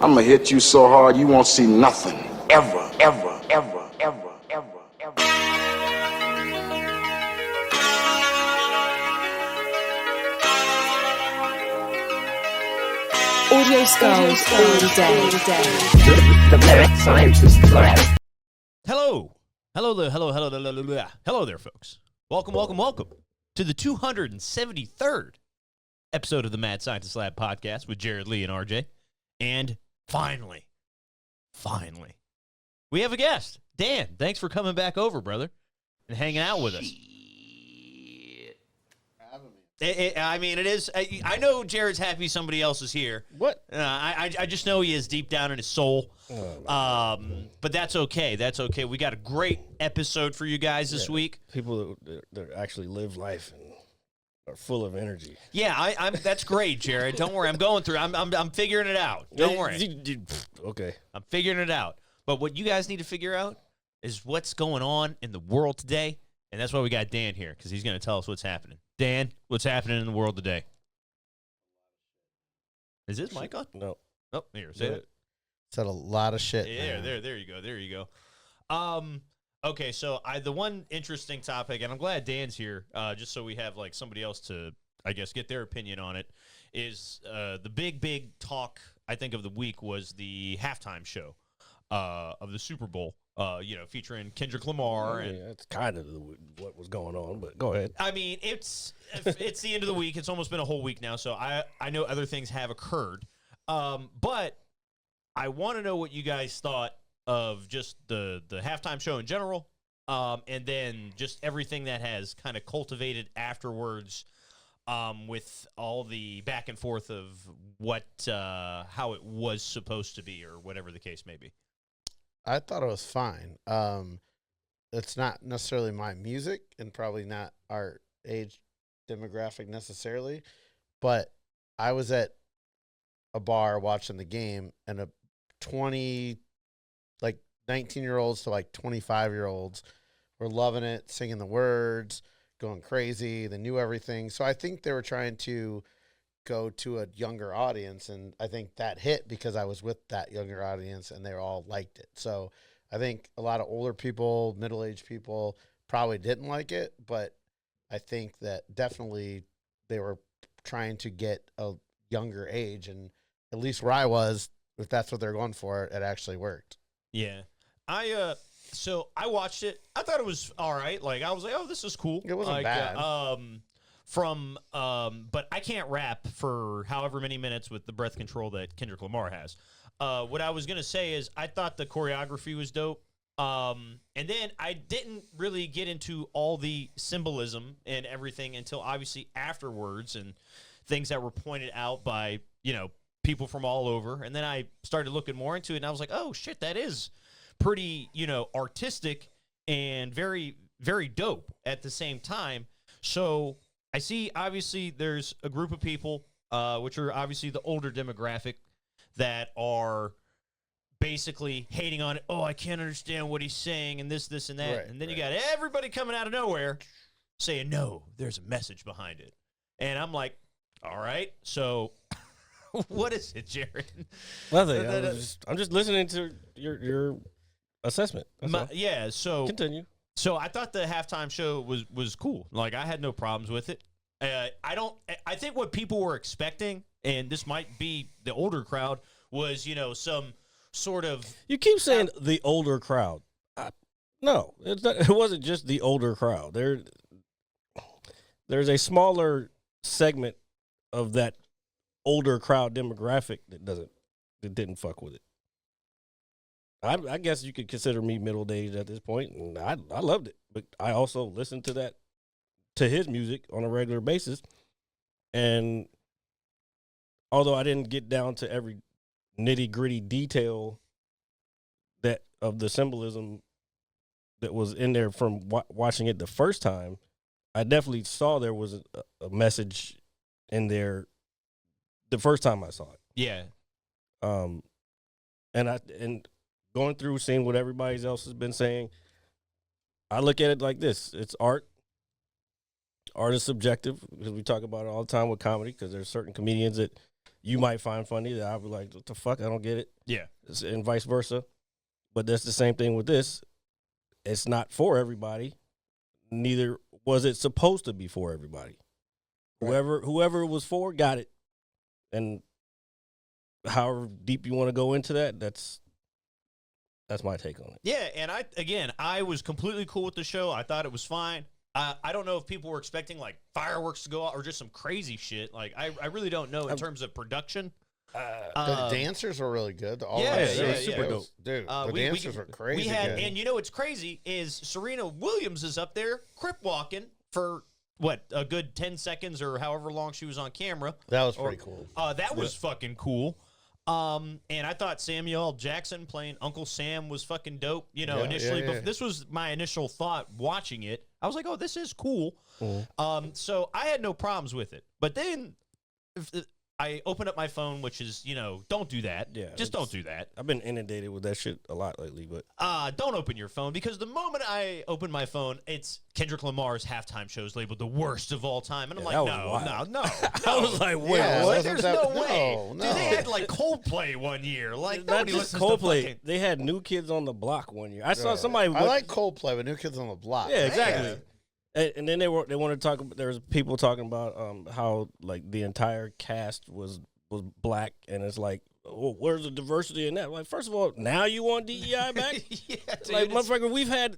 I'm gonna hit you so hard you won't see nothing. Ever, ever, ever, ever, ever, ever. Audio skulls all day. The Mad Scientist Lab. Hello there, folks. Welcome to the 273rd episode of the Mad Scientist Lab podcast with Jared Lee and RJ. And finally, we have a guest. Dan, thanks for coming back over, brother, and hanging out with us. It is. I know Jared's happy somebody else is here. What? I just know he is deep down in his soul. But that's okay. That's okay. We got a great episode for you guys this week. People that actually live life and are full of energy. Yeah, I'm. That's great, Jared. Don't worry. I'm going through. I'm figuring it out. Don't worry. Okay. I'm figuring it out. But what you guys need to figure out is what's going on in the world today, and that's why we got Dan here, because he's going to tell us what's happening. Dan, what's happening in the world today? Is this mic on? No. Oh, here, say it. Said a lot of shit. Yeah, there you go. Okay, so the one interesting topic, and I'm glad Dan's here, just so we have like somebody else to, I guess, get their opinion on it, is the big talk, I think, of the week was the halftime show of the Super Bowl. Featuring Kendrick Lamar. Yeah, that's kind of what was going on, but go ahead. I mean, it's the end of the week. It's almost been a whole week now, so I know other things have occurred. But I want to know what you guys thought of just the halftime show in general, and then just everything that has kind of cultivated afterwards, with all the back and forth of how it was supposed to be or whatever the case may be. I thought it was fine. It's not necessarily my music and probably not our age demographic necessarily, but I was at a bar watching the game and 19-year-olds to 25-year-olds were loving it, singing the words, going crazy. They knew everything. So I think they were trying to go to a younger audience, and I think that hit because I was with that younger audience and they all liked it. So I think a lot of older people, middle-aged people probably didn't like it, but I think that definitely they were trying to get a younger age, and at least where I was, if that's what they're going for, it actually worked. Yeah. So I watched it. I thought it was all right. Like, I was like, oh, this is cool. It wasn't bad. But I can't rap for however many minutes with the breath control that Kendrick Lamar has. What I was going to say is I thought the choreography was dope. And then I didn't really get into all the symbolism and everything until obviously afterwards and things that were pointed out by, people from all over. And then I started looking more into it and I was like, oh shit, that is pretty, artistic and very, very dope at the same time. So I see, obviously, there's a group of people, which are obviously the older demographic, that are basically hating on it. Oh, I can't understand what he's saying and this, and that. Right, and then you got everybody coming out of nowhere saying, no, there's a message behind it. And I'm like, all right, so what is it, Jared? Nothing. I'm just listening to your assessment. Yeah, so continue. So I thought the halftime show was cool. Like, I had no problems with it. I think what people were expecting, and this might be the older crowd, was, some sort of... You keep saying the older crowd. No, it wasn't just the older crowd. There's a smaller segment of that older crowd demographic that didn't fuck with it. I guess you could consider me middle-aged at this point, and I loved it. But I also listened to his music on a regular basis. And although I didn't get down to every nitty-gritty detail of the symbolism that was in there from watching it the first time, I definitely saw there was a message in there the first time I saw it. Yeah. And going through, seeing what everybody else has been saying, I look at it like this. It's art. Art is subjective, because we talk about it all the time with comedy, because there's certain comedians that you might find funny that I'll be like, what the fuck? I don't get it. Yeah. And vice versa. But that's the same thing with this. It's not for everybody. Neither was it supposed to be for everybody. Right. Whoever it was for got it. And however deep you want to go into that, that's my take on it. Yeah, and I was completely cool with the show. I thought it was fine. I don't know if people were expecting like fireworks to go out or just some crazy shit. Like I really don't know in terms of production. The dancers were really good. All yeah, that yeah, shit yeah. Dude, the dancers were crazy. We had, good. and you know what's crazy is Serena Williams is up there crip walking for what, a good 10 seconds or however long she was on camera. That was pretty cool. That was fucking cool. And I thought Samuel L. Jackson playing Uncle Sam was fucking dope. You know, initially, but this was my initial thought watching it. I was like, oh, this is cool. So I had no problems with it. But then I opened up my phone, which is, don't do that. Yeah, just don't do that. I've been inundated with that shit a lot lately, but don't open your phone, because the moment I open my phone, it's Kendrick Lamar's halftime show is labeled the worst of all time, and I'm like, no. I was like, wait, Yeah, what? wasn't There's that- no way. no. Dude, they had like Coldplay one year. Like Not nobody just listens Coldplay. to fucking. They had New Kids on the Block one year. I saw somebody. I like Coldplay, but New Kids on the Block. Yeah, exactly. Yeah. And then they wanted to talk. There was people talking about how like the entire cast was black, and it's like, oh, where's the diversity in that? Like, first of all, now you want DEI back? Yeah, dude, Like, motherfucker, we've had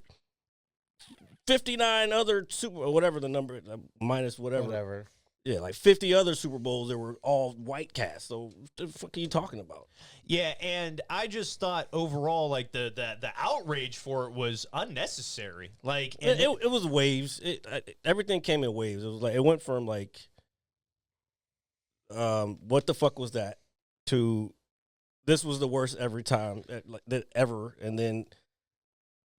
59 other whatever the number minus whatever. Yeah, like 50 other Super Bowls that were all white cast. So what the fuck are you talking about? Yeah, and I just thought overall, like the outrage for it was unnecessary. Like, and It was waves. Everything came in waves. It was like it went from like, what the fuck was that, to this was the worst every time that ever, and then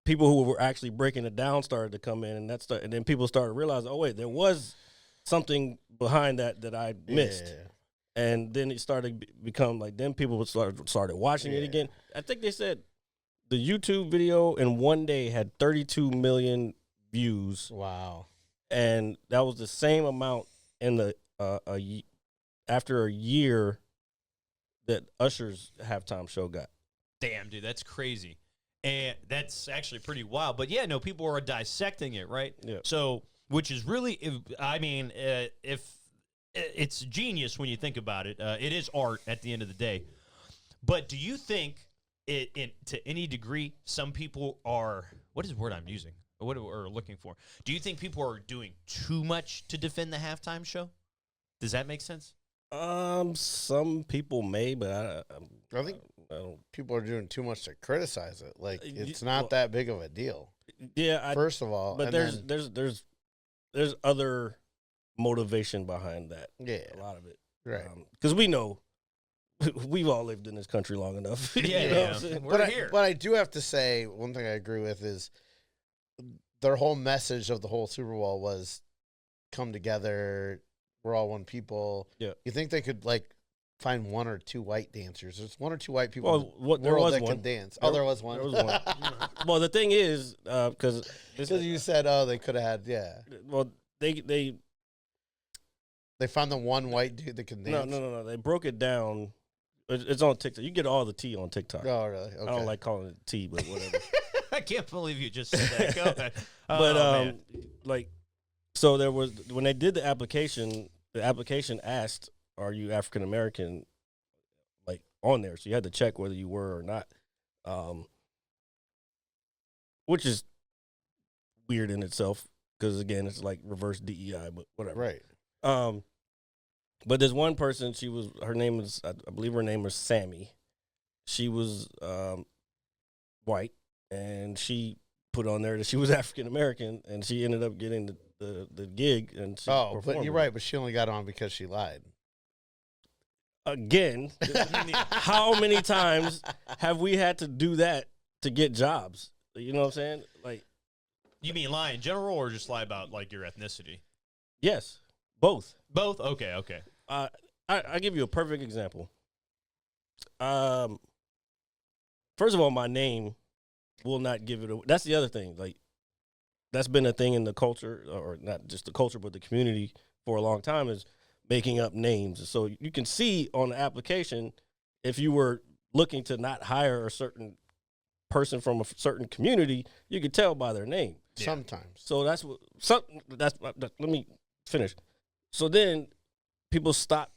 people who were actually breaking it down started to come in, and then people started realizing, oh wait, there was something behind that I missed. Yeah. And then it started become like, then people started watching it again. I think they said the YouTube video in one day had 32 million views, Wow. and that was the same amount in the after a year that Usher's halftime show got. damn, dude, that's crazy. And that's actually pretty wild. But yeah, no, people are dissecting it, right? Yeah. So, which is really, if it's genius when you think about it. It is art at the end of the day. But do you think to any degree, some people are, what is the word I'm using? What we're looking for? Do you think people are doing too much to defend the halftime show? Does that make sense? Some people may, but I think I don't. people are doing too much to criticize it. Like, it's well, not that big of a deal. Yeah, First of all, but and there's other motivation behind that. yeah, A lot of it, right. Because we know we've all lived in this country long enough. You Yeah, know yeah. what I'm saying? We're here. But I do have to say, one thing I agree with is their whole message of the whole Super Bowl was come together. We're all one people. Yeah. You think they could like find one or two white dancers? There's one or two white people Well, in the there world was that one. can dance. Oh, there was one. There was one. Well, the thing is, because Because you said, oh, they could have had, well, they found the one white dude that can dance. no. They broke it down. It's on TikTok. You get all the tea on TikTok. Oh, really? Okay. I don't like calling it tea, but whatever. I can't believe you just said that. Go ahead. But Oh, man. like, so there was, when they did the application asked, "Are you African American?" Like on there, so you had to check whether you were or not, which is weird in itself because again, it's like reverse DEI, but whatever. Right. But there's one person. Her name is, I believe her name was Sammy. She was white, and she put on there that she was African American, and she ended up getting the gig. And she Oh, but performed you're it. right. But she only got on because she lied. Again, how many times have we had to do that to get jobs? You know what I'm saying? Like, You mean lie in general, or just lie about like your ethnicity? yes, both. Both. Okay. I give you a perfect example. First of all, my name will not give it away. That's the other thing. Like, that's been a thing in the culture, or not just the culture, but the community for a long time, is making up names. So you can see on the application if you were looking to not hire a certain person from a certain community, you could tell by their name. Sometimes. So that's what let me finish. So then people stopped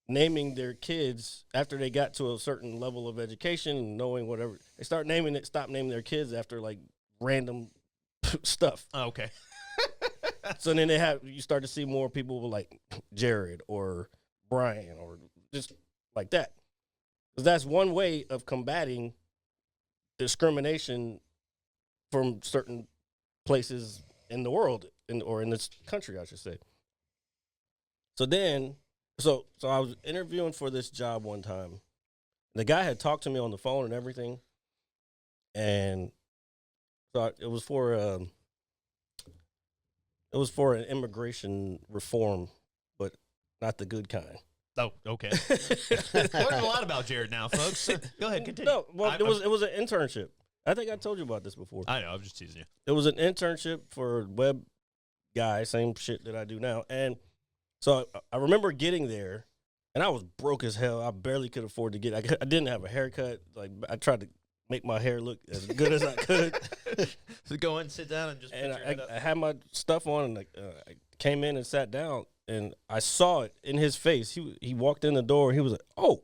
naming their kids after they got to a certain level of education and knowing whatever. They stop naming their kids after like random stuff. Oh, okay. So then you start to see more people like Jared or Brian or just like that. 'Cause that's one way of combating discrimination from certain places in the world or in this country, I should say. So then, so I was interviewing for this job one time. The guy had talked to me on the phone and everything, and so it was for an immigration reform, but not the good kind. Oh, okay. Learning a lot about Jared now, folks. Go ahead, continue. No, well, it was an internship. I think I told you about this before. I know. I'm just teasing you. It was an internship for a web guy, same shit that I do now. And so I remember getting there, and I was broke as hell. I barely could afford to get. I didn't have a haircut. Like I tried to make my hair look as good as I could. So go in, sit down, and just. And put your head up. I had my stuff on, and I came in and sat down, and I saw it in his face. He walked in the door, and he was like, "Oh."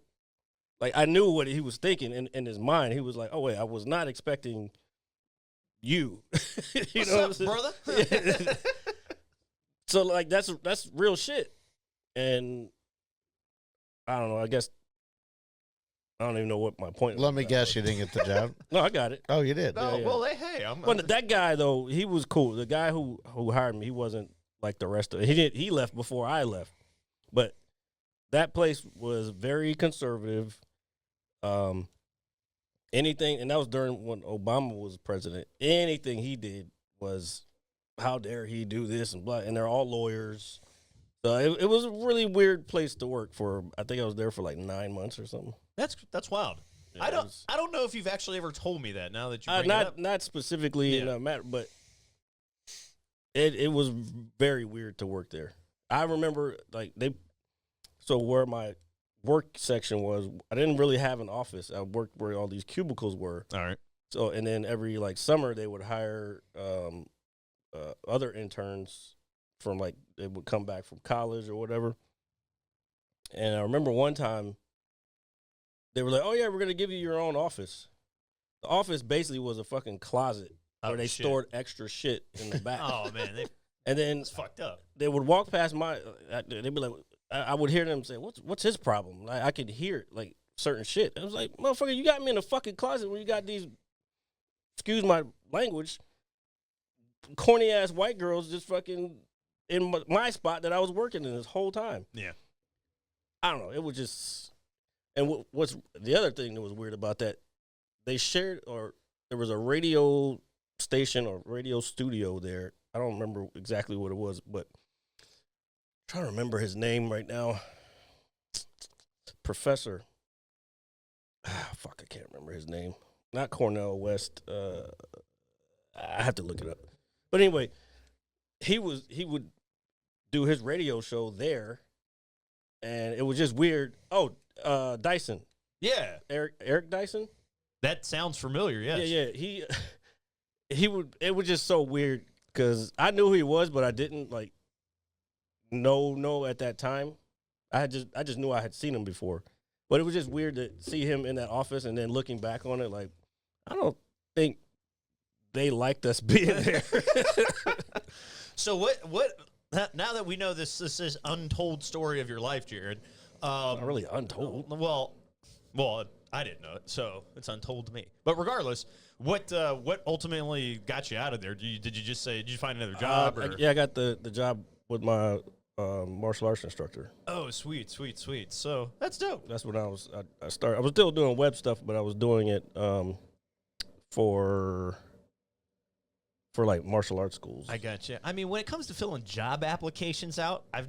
Like, I knew what he was thinking in his mind. He was like, oh, wait, I was not expecting you. You What's know up, what I'm saying? brother? So, like, that's real shit. And I don't know. I guess I don't even know what my point was. Let me guess, you didn't get the job. No, I got it. Oh, you did. No, yeah. well, hey, I'm. But that guy, though, he was cool. The guy who hired me, he wasn't like the rest of it. He left before I left. But that place was very conservative. Anything, and that was during when Obama was president. Anything he did was, how dare he do this and blah. And they're all lawyers, so it was a really weird place to work for. I think I was there for like 9 months or something. That's wild. Yeah, I don't know if you've actually ever told me that. Now that you bring it up. not specifically in a matter, but it was very weird to work there. I remember like so where my work section was, I didn't really have an office. I worked where all these cubicles were. All right. So, and then every like summer they would hire other interns from like, they would come back from college or whatever. And I remember one time they were like, oh yeah, we're going to give you your own office. The office basically was a fucking closet where they stored extra shit in the back. Oh man, And then it's fucked up. they would walk past they'd be like, I would hear them say, what's his problem? Like, I could hear like certain shit. I was like, motherfucker, you got me in a fucking closet where you got these, excuse my language, corny ass white girls just fucking in my spot that I was working in this whole time. Yeah. I don't know. It was just, and what's the other thing that was weird about that, they shared, or there was a radio station or radio studio there. I don't remember exactly what it was, but I'm trying to remember his name right now. Professor. Fuck, I can't remember his name. Not Cornell West. I have to look it up. But anyway, he would do his radio show there, and it was just weird. Oh, Dyson. Yeah. Eric Dyson? That sounds familiar, yes. Yeah. He would. It was just so weird because I knew who he was, but I didn't like know at that time. I just knew I had seen him before, but it was just weird to see him in that office and then looking back on it, like I don't think they liked us being there. So what? Now that we know this is untold story of your life, Jared. Not really untold. Well, I didn't know it, so it's untold to me. But regardless, what ultimately got you out of there? Did you just say, did you find another job? I got the job with my martial arts instructor. Oh, sweet. So that's dope. That's when I started. I was still doing web stuff, but I was doing it for like martial arts schools. I gotcha. I mean, when it comes to filling job applications out, I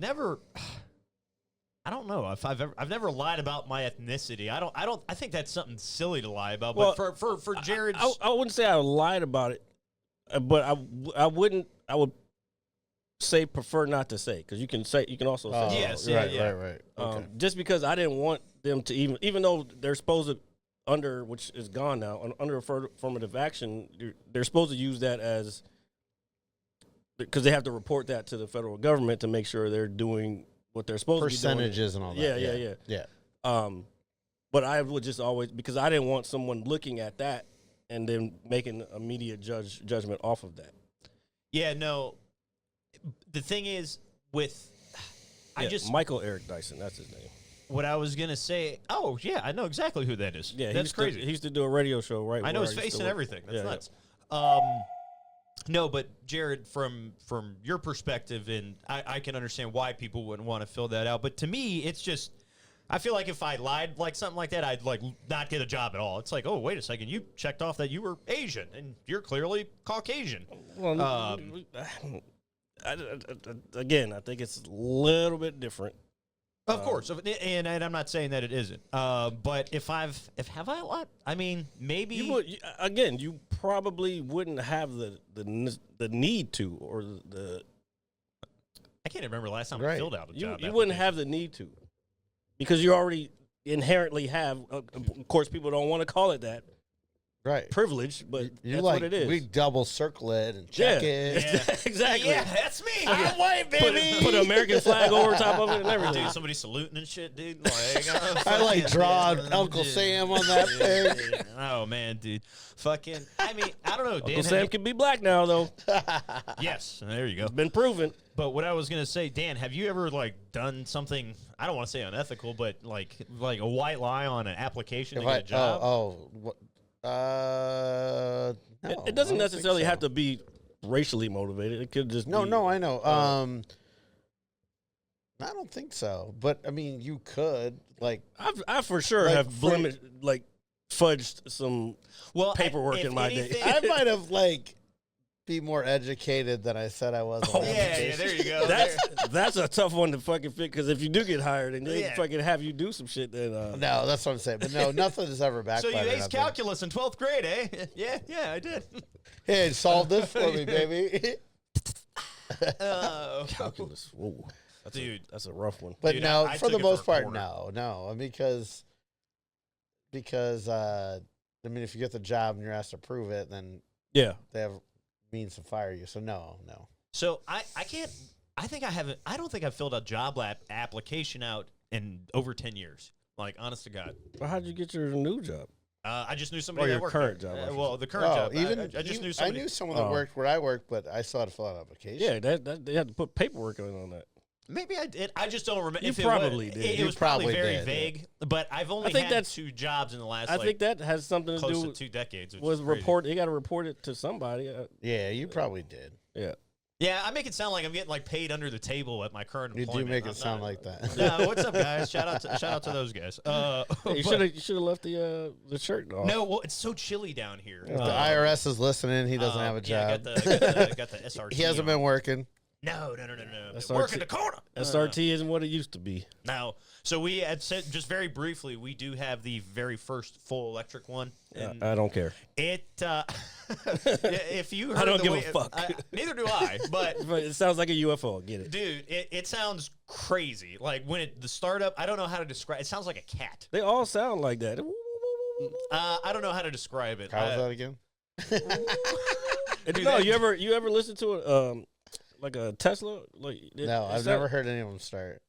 don't know if I've never lied about my ethnicity. I think that's something silly to lie about. But for Jared's, I wouldn't say I lied about it, but I would say prefer not to say because you can also say Yes, right. just because I didn't want them to even though they're supposed to under which is gone now under affirmative action they're supposed to use that as because they have to report that to the federal government to make sure they're doing what they're supposed to be doing. Percentages and all that. Yeah. But I would just always because I didn't want someone looking at that and then making immediate judgment off of that. Yeah, no. The thing is with Michael Eric Dyson, that's his name. What I was gonna say. Oh yeah, I know exactly who that is. Yeah, that's crazy. He used to do a radio show, right? I know his face and everything. That's nuts. No, but Jared, from your perspective, and I can understand why people wouldn't want to fill that out. But to me, it's just I feel like if I lied like something like that, I'd like not get a job at all. It's like, oh wait a second, you checked off that you were Asian and you're clearly Caucasian. Well, again, I think it's a little bit different. Of course, and I'm not saying that it isn't. But have I lied? I mean, maybe you probably wouldn't have the need to or the. I can't remember the last time I filled out a job. You wouldn't have the need to, because you already inherently have. Of course, people don't want to call it that. Right. Privilege, but that's like, what it is. We double circle it and check it. Yeah. Exactly. Yeah, that's me. I'm white, baby. Put an American flag over top of it and everything. Dude, somebody saluting and shit, dude. Like, I like draw Uncle Sam on that thing. Oh, man, dude. Fucking, I mean, I don't know, Dan. Uncle Sam can be black now, though. Yes, there you go. It's been proven. But what I was going to say, Dan, have you ever, like, done something, I don't want to say unethical, but, like a white lie on an application to get a job? No. It doesn't necessarily have to be racially motivated. It could just be. No, I know. I don't think so. But I mean, you could like. I for sure like have fudged some paperwork if in my anything, day. I might have like be more educated than I said I was. On yeah, there you go. That's a tough one to fucking fit because if you do get hired and they fucking have you do some shit, then no, that's what I'm saying. But no, nothing has ever backfired. So you aced calculus in 12th grade, eh? Yeah, I did. Hey, solve this for me, baby. Calculus. Whoa. That's a rough one. But Dude, no, I for took the it most for a part, quarter. no, because I mean, if you get the job and you're asked to prove it, then Yeah. they have means to fire you. So no. So I can't. I don't think I've filled a job application out in over 10 years. Like, honest to God. Well, how'd you get your new job? I just knew somebody Or that your worked current there. job, I Well, the current job. I just knew somebody. I knew someone that worked where I worked, but I still had to fill out an application. Yeah, that they had to put paperwork on that. Maybe I did. I just don't remember. You if probably it was, did. It You was probably probably very did, vague. But I've only think had that's- 2 jobs in the last. I think that has something to close do to 2 decades. Which with is crazy. report. You got to report it to somebody. Yeah, you probably did. Yeah. Yeah, I make it sound like I'm getting like paid under the table at my current You employment. do make I'm it sound not- like that. No, what's up, guys? Shout out to those guys. Hey, you but- should have left the shirt off. No, well, it's so chilly down here. If the IRS is listening, he doesn't have a job. Yeah, got the SRT. He hasn't on. been working. No. SRT. Work in the corner. SRT isn't what it used to be. Now, so we had said just very briefly, we do have the very first full electric one. And I don't care. it, if you heard I don't the give way, a fuck. neither do I, but But it sounds like a UFO. Get it? dude, it sounds crazy. Like when the startup, I don't know how to describe. It sounds like a cat. They all sound like that. I don't know how to describe it. How was that again? No, you ever listen to a like a Tesla? Like No, I've never heard any of them start.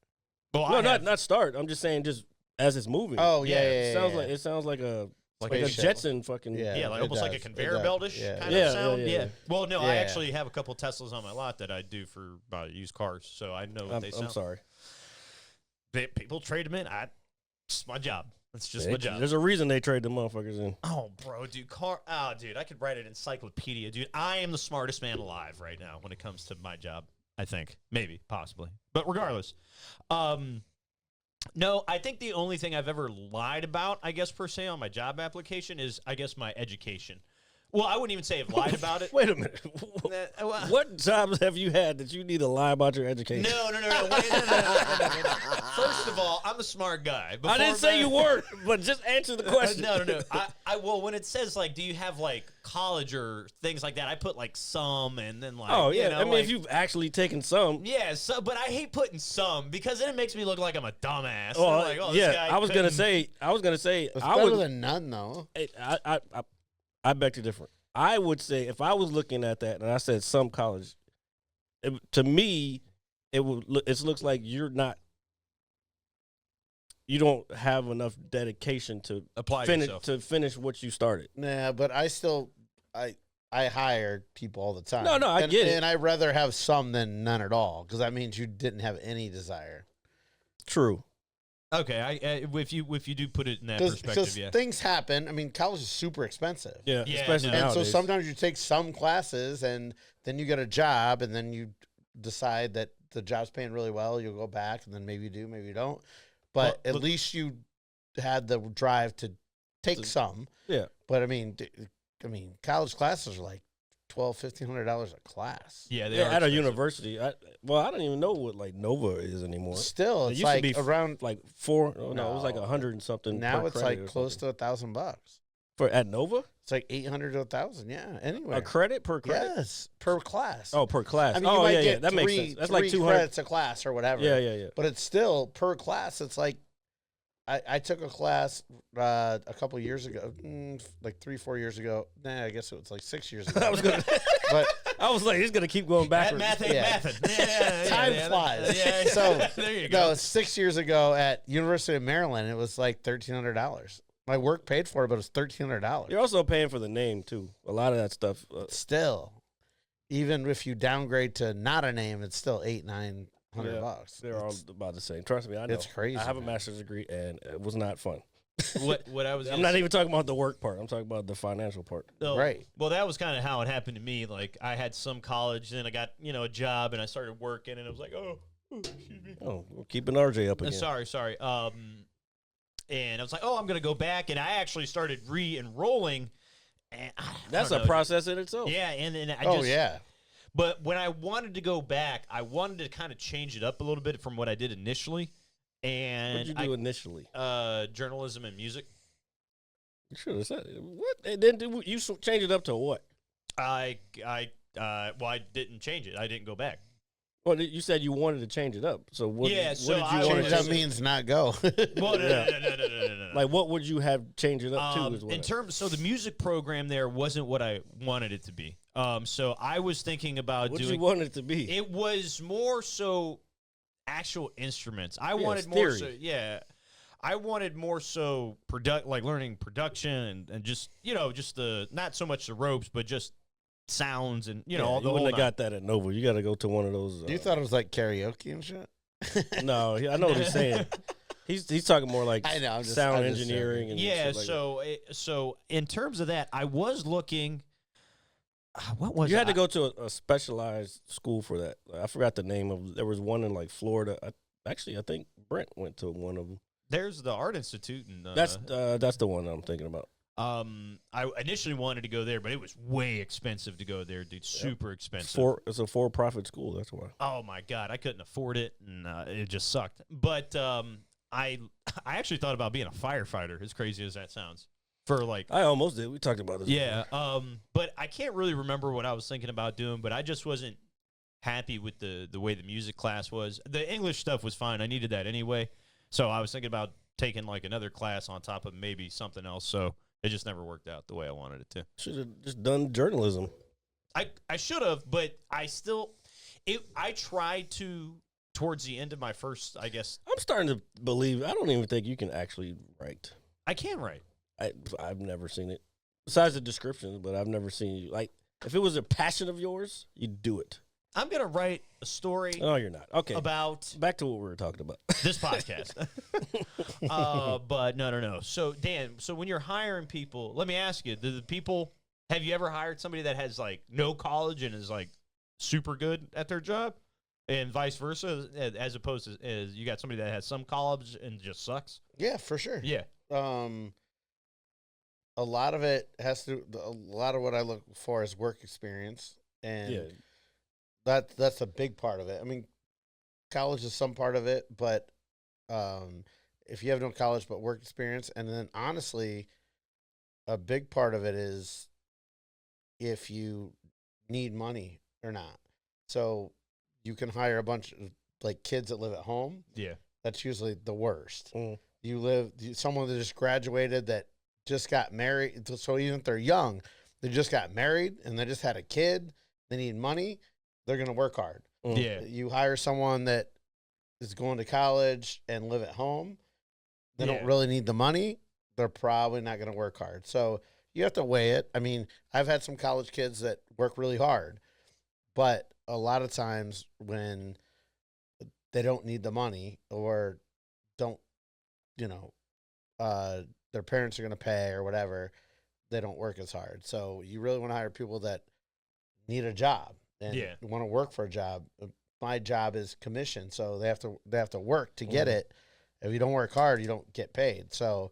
Well, No, I have- not start. I'm just saying, just as it's moving. Oh yeah, it sounds like a Spaceship. Jetson fucking. Yeah, like it almost like a does. conveyor It does. belt-ish Yeah. kind Yeah, of sound. yeah. Well, no, I Yeah. actually have a couple Teslas on my lot that I do for used cars, so I know what they sound. I'm sorry. People trade them in. It's my job. It's just my job. There's a reason they trade the motherfuckers in. Oh, bro, dude, dude, I could write an encyclopedia, dude. I am the smartest man alive right now when it comes to my job. I think, maybe, possibly, but regardless, no, I think the only thing I've ever lied about, I guess per se, on my job application is, I guess, my education. Well, I wouldn't even say I've lied about it. Wait a minute. Well, What jobs have you had that you need to lie about your education? No. Wait, no. First of all, I'm a smart guy. I didn't say you weren't, but just answer the question. No. Well, when it says like, do you have like college or things like that, I put like some and then like. Oh yeah, you know, I mean, like, if you've actually taken some. Yeah, so, but I hate putting some because then it makes me look like I'm a dumbass. Oh, I'm like, oh, this yeah. guy I was gonna couldn't- say. It's I better would. than none, though. I beg to differ. I would say if I was looking at that and I said some college, to me, it looks like you don't have enough dedication to Apply finish finish what you started. Nah, but I hire people all the time. No, I get it. And I'd rather have some than none at all, because that means you didn't have any desire. True. Okay, if you do put it in that perspective, Because yeah. things happen. I mean, college is super expensive. Yeah, Yeah, especially no. And nowadays. so sometimes you take some classes and then you get a job and then you decide that the job's paying really well. You'll go back and then maybe you do, maybe you don't. But Well, at least you had the drive to take some. Yeah. But I mean, college classes are like $1,200-$1,500 a class. Yeah, they Yeah, are at a expensive. university. I don't even know what like Nova is anymore. Still, It it's used to like be around. like $4. Oh, no, it was like No. 100 and something. Now per it's credit like or close something. to $1,000. For at Nova It's like 800 to 1,000. Yeah, anywhere. a credit per credit. Yes, per class. Oh, per class. I mean, you oh might yeah, get that makes three, sense. That's three like 200. credits a class or whatever. Yeah. But it's still per class. It's like I took a class a couple years ago, like 3-4 years ago. Nah, I guess it was like 6 years ago. I was gonna. But I was like, he's gonna keep going That backwards. math ain't Yeah. mathing. Time flies. Yeah. So, there you no, go. 6 years ago at University of Maryland, it was like $1,300. My work paid for it, but it was $1,300. You're also paying for the name too. A lot of that stuff. Still, even if you downgrade to not a name, it's still $800-900. They're all about the same. Trust me, I know. It's crazy, I have a man. master's degree, and it was not fun. What I was. I'm gonna not say- even talking about the work part. I'm talking about the financial part. So, Right. Well, that was kind of how it happened to me. Like, I had some college, then I got a job, and I started working, and it was like, excuse me. Oh, we're keeping RJ up again. Sorry. And I was like, I'm gonna go back, and I actually started re-enrolling. And I That's don't a know. process in itself. Yeah, and then I Oh, just. yeah. But when I wanted to go back, I wanted to kind of change it up a little bit from what I did initially. And What did you do initially? journalism and music. You should have said it. What? And then you change it up to what? I didn't change it. I didn't go back. Well, you said you wanted to change it up. So what? Yeah, What so did I you want Change to up do? means not go. Well, no. Like, what would you have changed it up to? Is what In terms, so the music program there wasn't what I wanted it to be. So I was thinking about what doing. you want it to be? It was more so actual instruments. I Yeah, wanted it's more theory. so. Yeah. I wanted more so like learning production and just just the not so much the ropes but just sounds and all the you whole wouldn't have nine. got that at Nova. You got to go to one of those. You thought it was like karaoke and shit? No, I know what he's saying. He's talking more like I know, I'm just sound joking. engineering and Yeah, shit like that. so in terms of that, I was looking. What was You had it? to go to a specialized school for that. I forgot the name of. There was one in like Florida. I think Brent went to one of them. There's the Art Institute, and That's the one I'm thinking about. I initially wanted to go there, but it was way expensive to go there, dude. Super expensive. It's a for-profit school. That's why. Oh my god, I couldn't afford it, and it just sucked. But I actually thought about being a firefighter. As crazy as that sounds, for like I almost did. We talked about this. yeah. But I can't really remember what I was thinking about doing. But I just wasn't happy with the way the music class was. The English stuff was fine. I needed that anyway. So I was thinking about taking like another class on top of maybe something else. So it just never worked out the way I wanted it to. Should have just done journalism. I should have, but I tried to towards the end of my first, I guess. I'm starting to believe. I don't even think you can actually write. I can write. I've never seen it. Besides the descriptions, but I've never seen you like. If it was a passion of yours, you'd do it. I'm gonna write a story No, you're not. Okay. about Back to what we were talking about. this podcast. But no. So Dan, when you're hiring people, let me ask you: do the people? Have you ever hired somebody that has like no college and is like super good at their job, and vice versa, as opposed to as you got somebody that has some college and just sucks? Yeah, for sure. Yeah. a lot of it has to. A lot of what I look for is work experience, and Yeah. that's a big part of it. I mean, college is some part of it, but if you have no college but work experience, and then honestly, a big part of it is if you need money or not. So you can hire a bunch of like kids that live at home. Yeah. That's usually the worst. Mm. Someone that just graduated that just got married. So even if they're young, they just got married and they just had a kid, they need money, they're going to work hard. Mm. Yeah. You hire someone that is going to college and live at home, they Yeah. don't really need the money, they're probably not going to work hard. So you have to weigh it. I mean, I've had some college kids that work really hard, but a lot of times when they don't need the money or don't, their parents are going to pay or whatever, they don't work as hard. So you really want to hire people that need a job and Yeah. want to work for a job. My job is commission, so they have to work to get it. If you don't work hard, you don't get paid. So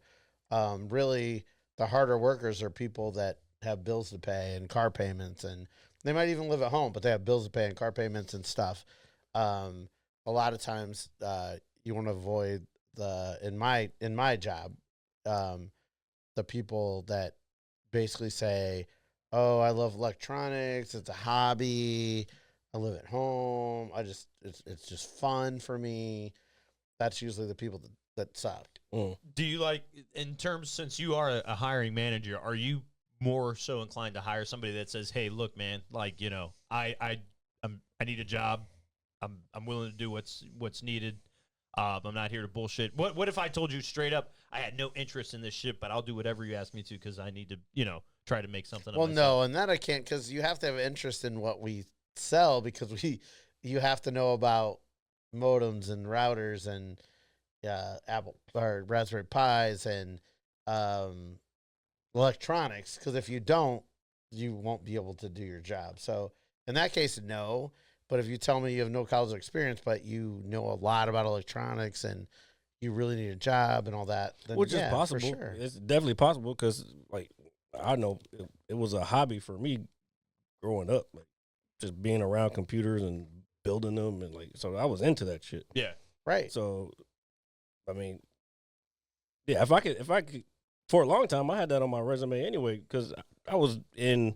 really, the harder workers are people that have bills to pay and car payments, and they might even live at home, but they have bills to pay and car payments and stuff. A lot of times, you want to avoid in my job, the people that basically say, "Oh, I love electronics. It's a hobby. I live at home. It's just fun for me." That's usually the people that suck. Mm. Do you like, in terms, since you are a hiring manager, are you more so inclined to hire somebody that says, "Hey, look, man, like, I need a job. I'm willing to do what's needed. I'm not here to bullshit." What if I told you straight up, I had no interest in this shit, but I'll do whatever you ask me to because I need to, try to make something. Well, of myself. no, and that I can't, because you have to have interest in what we sell, because you have to know about modems and routers and Apple or Raspberry Pis and electronics, because if you don't, you won't be able to do your job. So in that case, no. But if you tell me you have no college experience, but you know a lot about electronics and you really need a job and all that, then Which yeah, is possible. for sure. It's definitely possible because, like, I know it was a hobby for me growing up, like just being around computers and building them, and like, so I was into that shit. Yeah. Right. So, I mean, yeah, if I could, for a long time, I had that on my resume anyway because I was in,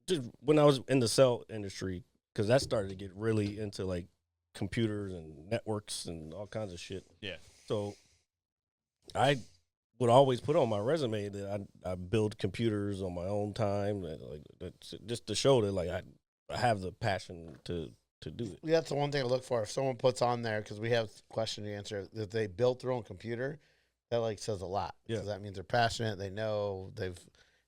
just when I was in the cell industry, because that started to get really into like computers and networks and all kinds of shit. Yeah. So I would always put on my resume that I build computers on my own time, and like that's just to show that like I have the passion to do it. Yeah, that's the one thing I look for. If someone puts on there, because we have question to answer, that they built their own computer, that like says a lot. Yeah. Because that means they're passionate. They know they've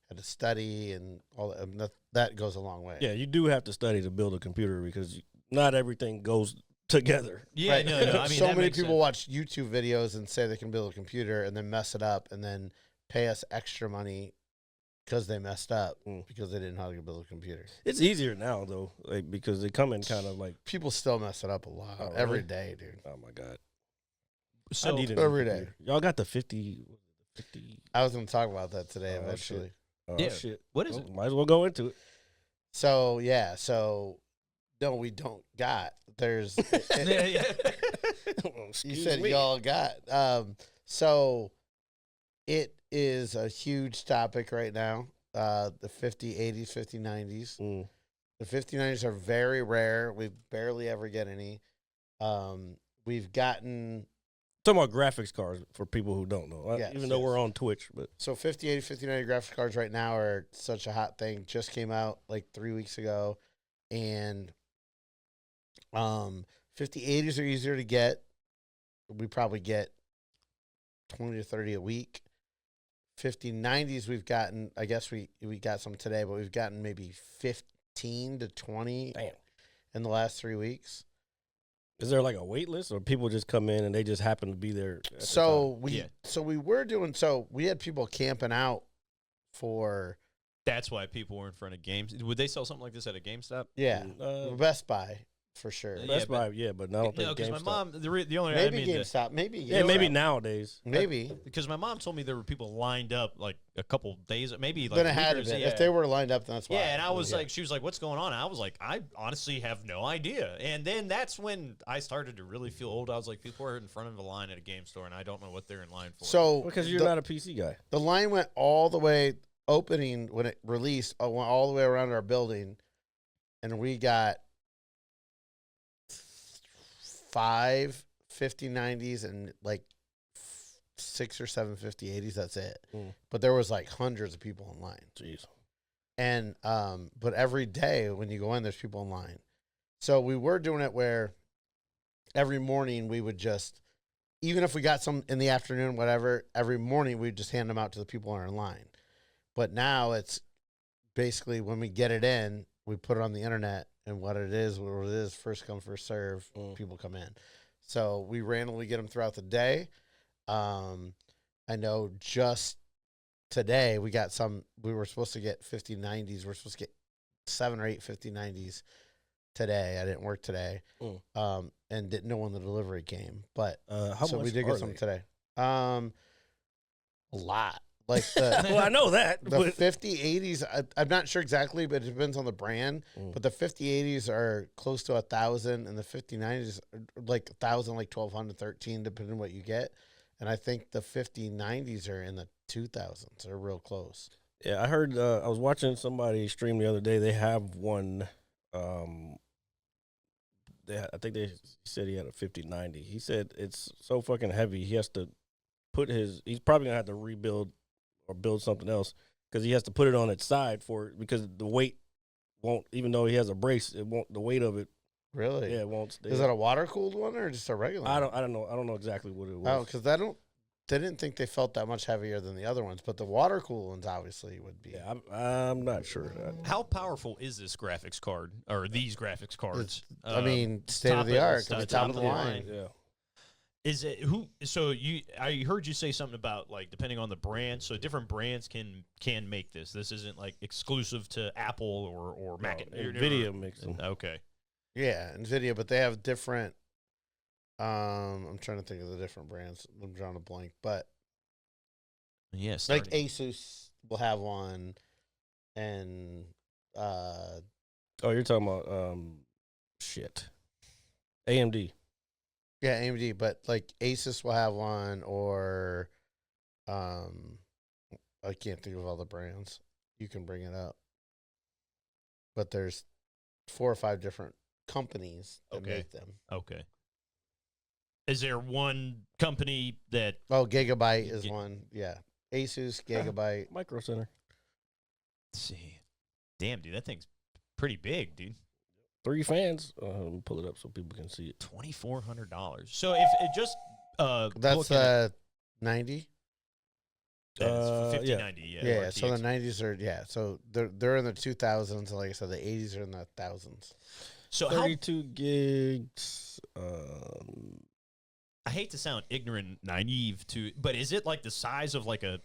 had to study and all that. I mean, that goes a long way. Yeah, you do have to study to build a computer because not everything goes together. Yeah. Right. No. I mean, so that many makes people sense. watch YouTube videos and say they can build a computer and then mess it up and then pay us extra money because they messed up because they didn't know how to build a computer. It's easier now though, like because they come in kind of like, People still mess it up a lot. Oh, really? Every day, dude. oh my god, So, I need a new every computer. day. Y'all got the 50. I was going to talk about that today Oh, eventually. shit. Oh Yeah. shit! What is Well, it? Might as well go into it. So, yeah. So, no, we don't got. There's. yeah, yeah. You Excuse said me. y'all got. So it is a huge topic right now. The 50, 80s, 50, 90s. Mm. The 50, 90s are very rare. We barely ever get any. We've gotten, Talking about graphics cards for people who don't know. Yes, Even though yes. we're on Twitch, but so 50, 80, 50, 90 graphics cards right now are such a hot thing. Just came out like 3 weeks ago. And 50, 80s are easier to get. We probably get 20 to 30 a week. 50, 90s we've gotten, I guess we got some today, but we've gotten maybe 15 to 20 damn. in the last 3 weeks. Is there like a wait list, or people just come in and they just happen to be there? At the So time? we Yeah. so we were doing, so we had people camping out for, That's why people were in front of games. Would they sell something like this at a GameStop? yeah, Uh, Best Buy for sure. Yeah, Best Buy, yeah, but I don't No, think because my GameStop. mom, the only Maybe I mean to- GameStop. Maybe Yeah, maybe GameStop. nowadays. Maybe. because my mom told me there were people lined up like a couple days, maybe like Then it had to weeks, be. yeah. If they were lined up, then that's why. Yeah, and I was like, she was like, "What's going on?" And I was like, "I honestly have no idea." And then that's when I started to really feel old. I was like, "People are in front of a line at a game store, and I don't know what they're in line for." So Because you're not a PC guy. the line went all the way opening when it released, went all the way around our building, and we got 5 5090s and like 6 or 7 5080s. That's it. But there was like hundreds of people in line. Jeez. And but every day when you go in, there's people in line. So we were doing it where every morning we would just, even if we got some in the afternoon, whatever, every morning we'd just hand them out to the people who are in line. But now it's basically when we get it in, we put it on the internet, and what it is, first come, first serve, people come in. So we randomly get them throughout the day. I know just today we got some, we were supposed to get 5090s. We're supposed to get 7 or 8 5090s today. I didn't work today. And didn't know when the delivery came. But How so much we did are get some they? today. A lot. Like the Well, I know that. the but 5080s, I'm not sure exactly, but it depends on the brand. But the 5080s are close to 1,000, and the 5090s are like 1,000, like 1,200, 13, depending on what you get. And I think the 5090s are in the 2,000s. They're real close. Yeah, I heard. I was watching somebody stream the other day. They have one. I think they said he had a 5090. He said it's so fucking heavy. He has to put his. He's probably gonna have to rebuild or build something else because he has to put it on its side because the weight won't. Even though he has a brace, it won't. The weight of it. Really? Yeah, it won't stay. Is that a water cooled one or just a regular? I one? don't know. I don't know exactly what it was. Oh, because they didn't think they felt that much heavier than the other ones, but the water cooled ones obviously would be. Yeah, I'm not sure. How powerful is this graphics card or these graphics cards? I mean, state of the art, top of the line. Yeah. Is it who? So I heard you say something about like depending on the brand. So different brands can make this. This isn't like exclusive to Apple or Mac. Nvidia makes them. Okay. Yeah, Nvidia, but they have different. I'm trying to think of the different brands. I'm drawing a blank, but Yes. like Asus will have one, and Oh, you're talking about shit. AMD. yeah, AMD, but like Asus will have one, or I can't think of all the brands. You can bring it up, but there's 4 or 5 different companies that Okay. make them. Okay. Is there one company that? Oh, Gigabyte is Gi- one. Yeah, Asus, Gigabyte. Micro Center. Let's see. Damn, dude, that thing's pretty big, dude. 3 fans. Let me pull it up so people can see it. $2,400. So if it just That's looking at 90. that's yeah. 5090, yeah. Yeah, so the RTX. 90s are so they're in the 2000s. Like I said, the 80s are in the thousands. So how 32 gigs. I hate to sound ignorant, naive but is it like the size of like a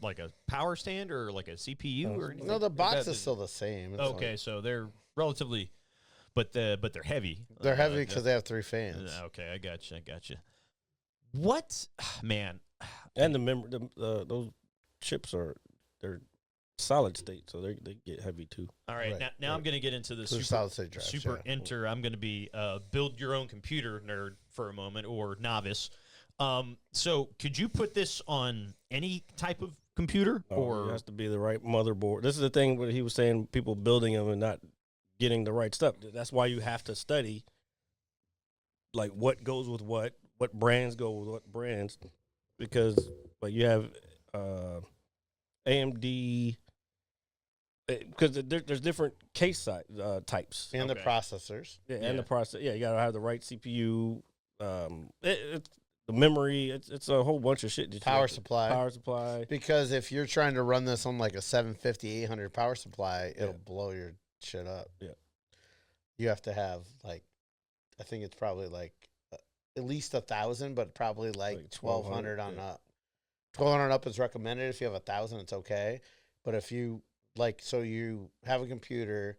power stand or like a CPU or anything? No, the box That- is still the same. It's okay. like- So they're relatively, but they're heavy. they're heavy because they have 3 fans. Okay, I gotcha. What man? And the memory, those chips they're solid state, so they get heavy too. All right, Right, now I'm going to get into the So they're super solid state drives, super yeah. enter. I'm going to be build your own computer nerd for a moment or novice. So could you put this on any type of computer Or it has to be the right motherboard. This is the thing where he was saying people building them and not getting the right stuff. That's why you have to study like what goes with what brands go with what brands, because like you have AMD, because there's different case size types. And the Okay. processors. Yeah, and the process. Yeah, you gotta have the right CPU. It's the memory. It's a whole bunch of shit. that you Power have to- supply. Power supply. Because if you're trying to run this on like a 750, 800 power supply, it'll blow your shit up. Yeah. You have to have like, I think it's probably like at least 1,000, but probably like 1,200 on yeah. up. 1,200 up is recommended. If you have 1,000, it's okay. But if you like, so you have a computer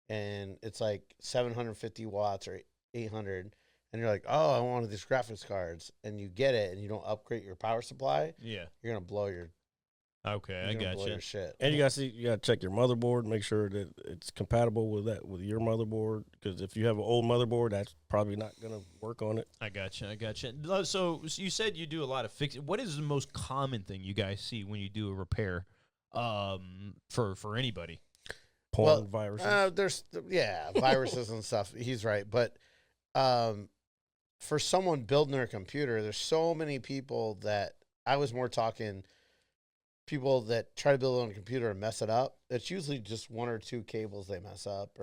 and it's like 750 watts or $800, and you're like, oh, I wanted these graphics cards, and you get it, and you don't upgrade your power supply, Yeah. you're gonna blow your Okay, I you're gonna got blow you. your shit. And you gotta check your motherboard, make sure that it's compatible with your motherboard. Because if you have an old motherboard, that's probably not gonna work on it. I got you. I got you. So you said you do a lot of fixing. What is the most common thing you guys see when you do a repair, for anybody? Porn viruses. There's viruses and stuff. He's right, but for someone building their computer, there's so many people that I was more talking people that try to build on a computer and mess it up. It's usually just one or two cables they mess up,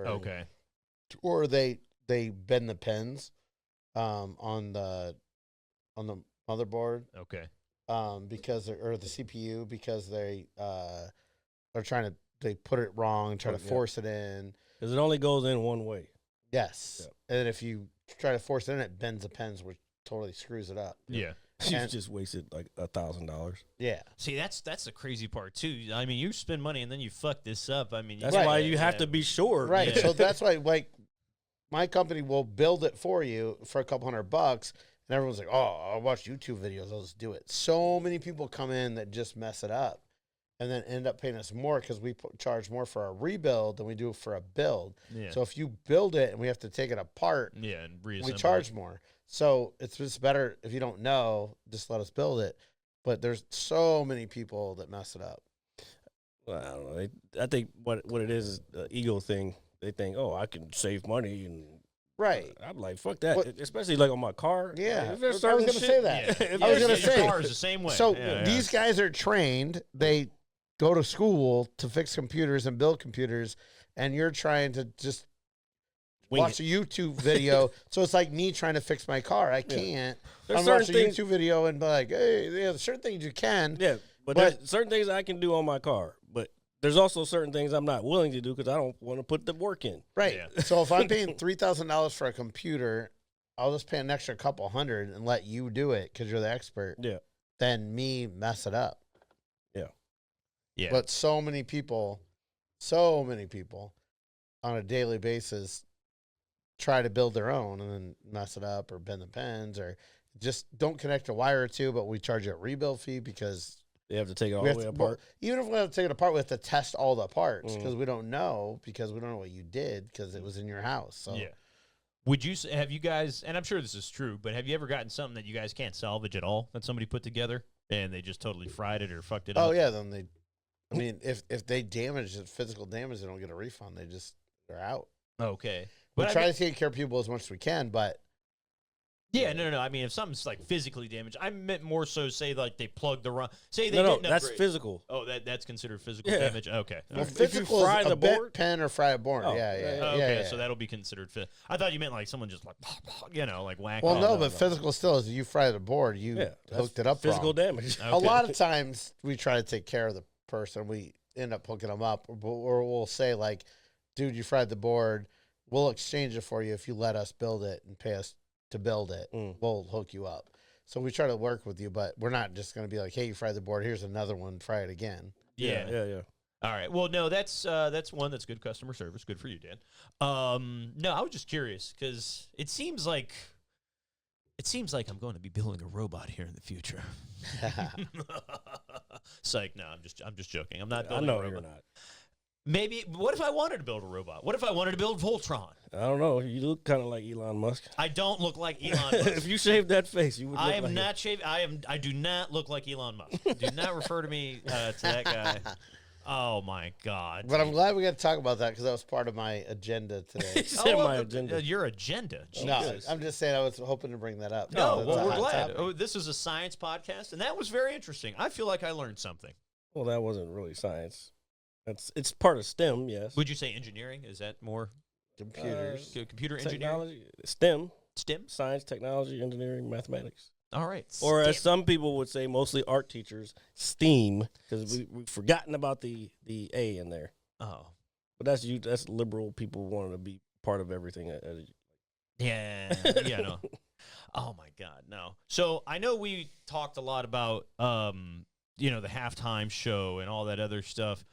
or they bend the pins on the motherboard. Okay. Because or the CPU because they are trying to they put it wrong, try to force it in. Because it only goes in one way. Yes. Yep. And then if you try to force it in, it bends the pins, which totally screws it up. Yeah. You just wasted like $1,000. Yeah. See, that's the crazy part too. I mean, you spend money and then you fuck this up. I mean, That's why you have to be sure. Right. Yeah. So that's why, like, my company will build it for you for a couple $100, and everyone's like, "Oh, I'll watch YouTube videos. I'll just do it." So many people come in that just mess it up, and then end up paying us more because we charge more for a rebuild than we do for a build. Yeah. So if you build it and we have to take it apart, Yeah, and we reassemble charge it. more. So it's just better if you don't know, just let us build it. But there's so many people that mess it up. Well, I don't know. I think what it is the ego thing. They think, oh, I can save money, and Right. I'm like, fuck that. What- Especially like on my car. Yeah. If there's I was certain gonna shit- say that. if I was there's- gonna Your say. car is the same way. So Yeah, these guys are trained. They go to school to fix computers and build computers, and you're trying to just Wing watch a YouTube video. So it's like me trying to fix my car. I can't. There's I'm watching a certain things- YouTube video and be like, hey, yeah, there's certain things you can. Yeah, but there's certain things I can do on my car. But there's also certain things I'm not willing to do because I don't want to put the work in. Right. Yeah. So if I'm paying $3,000 for a computer, I'll just pay an extra couple hundred and let you do it because you're the expert. Yeah. Than me mess it up. Yeah. But so many people on a daily basis try to build their own and then mess it up or bend the pins or just don't connect a wire or two, but we charge you a rebuild fee because They have to take it all we the have way to, apart. even if we have to take it apart, we have to test all the parts because we don't know what you did because it was in your house. So Yeah. Would you have you guys? And I'm sure this is true, but have you ever gotten something that you guys can't salvage at all that somebody put together and they just totally fried it or fucked it up? oh yeah, then if they damage it, physical damage, they don't get a refund. They're out. Okay. We But I try mean- to take care of people as much as we can, but Yeah, no. I mean, if something's like physically damaged, I meant more so say like they plugged the wrong. Say they No, didn't that's upgrade. physical. Oh, that's considered physical Yeah. damage. Okay. well, If you physical fry is a the bent board- pen or fry a board. Oh, yeah. Oh, okay, yeah. so that'll be considered. I thought you meant like someone just like, like whack. Well, it. no, no, but no. physical still is you fry the board, you Yeah, that's hooked it up Physical wrong. damage. A lot of times we try to take care of the person. We end up hooking them up, or we'll say like, "Dude, you fried the board. We'll exchange it for you if you let us build it and pay us to build it. We'll hook you up." So we try to work with you, but we're not just going to be like, "Hey, you fried the board. Here's another one. Try it again." Yeah. Yeah. All right. Well, no, that's one that's good customer service. Good for you, Dan. No, I was just curious because it seems like I'm going to be building a robot here in the future. Psych. No, I'm just joking. I'm not I building know a you're robot. not. Maybe. What if I wanted to build a robot? What if I wanted to build Voltron? I don't know. You look kind of like Elon Musk. I don't look like Elon Musk. If you shaved that face, you would. I look am like not shaved. I do not look like Elon Musk. Do not refer to me to that guy. Oh my God. But I'm glad we got to talk about that because that was part of my agenda today. He said well, my agenda. Your agenda. No, Jesus. I'm just saying I was hoping to bring that up. No, That's well, a we're hot glad. topic. Oh, this is a science podcast, and that was very interesting. I feel like I learned something. Well, that wasn't really science. It's part of STEM, yes. Would you say engineering? Is that more Computers. computer engineering? Technology, STEM, STEM? science, technology, engineering, mathematics. All right. Or as STEM. some people would say, mostly art teachers, STEAM, because we've forgotten about the A in there. Oh. But that's liberal people wanting to be part of everything. Yeah. Yeah, no. Oh, my God, no. So I know we talked a lot about, the halftime show and all that other stuff.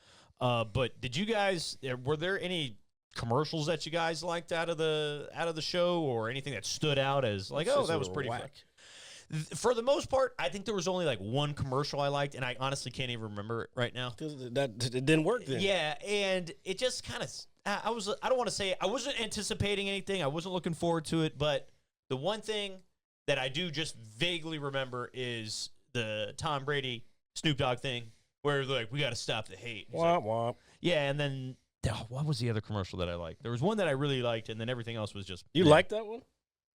But did you guys, were there any commercials that you guys liked out of the show, or anything that stood out as like, oh, that was pretty fun? For the most part, I think there was only like one commercial I liked, and I honestly can't even remember it right now. It didn't work then. Yeah, and it just kind of, I don't want to say, I wasn't anticipating anything. I wasn't looking forward to it, but the one thing that I do just vaguely remember is the Tom Brady Snoop Dogg thing, where they're like, we got to stop the hate. Womp womp. Yeah, and then, what was the other commercial that I liked? There was one that I really liked, and then everything else was just. You liked that one?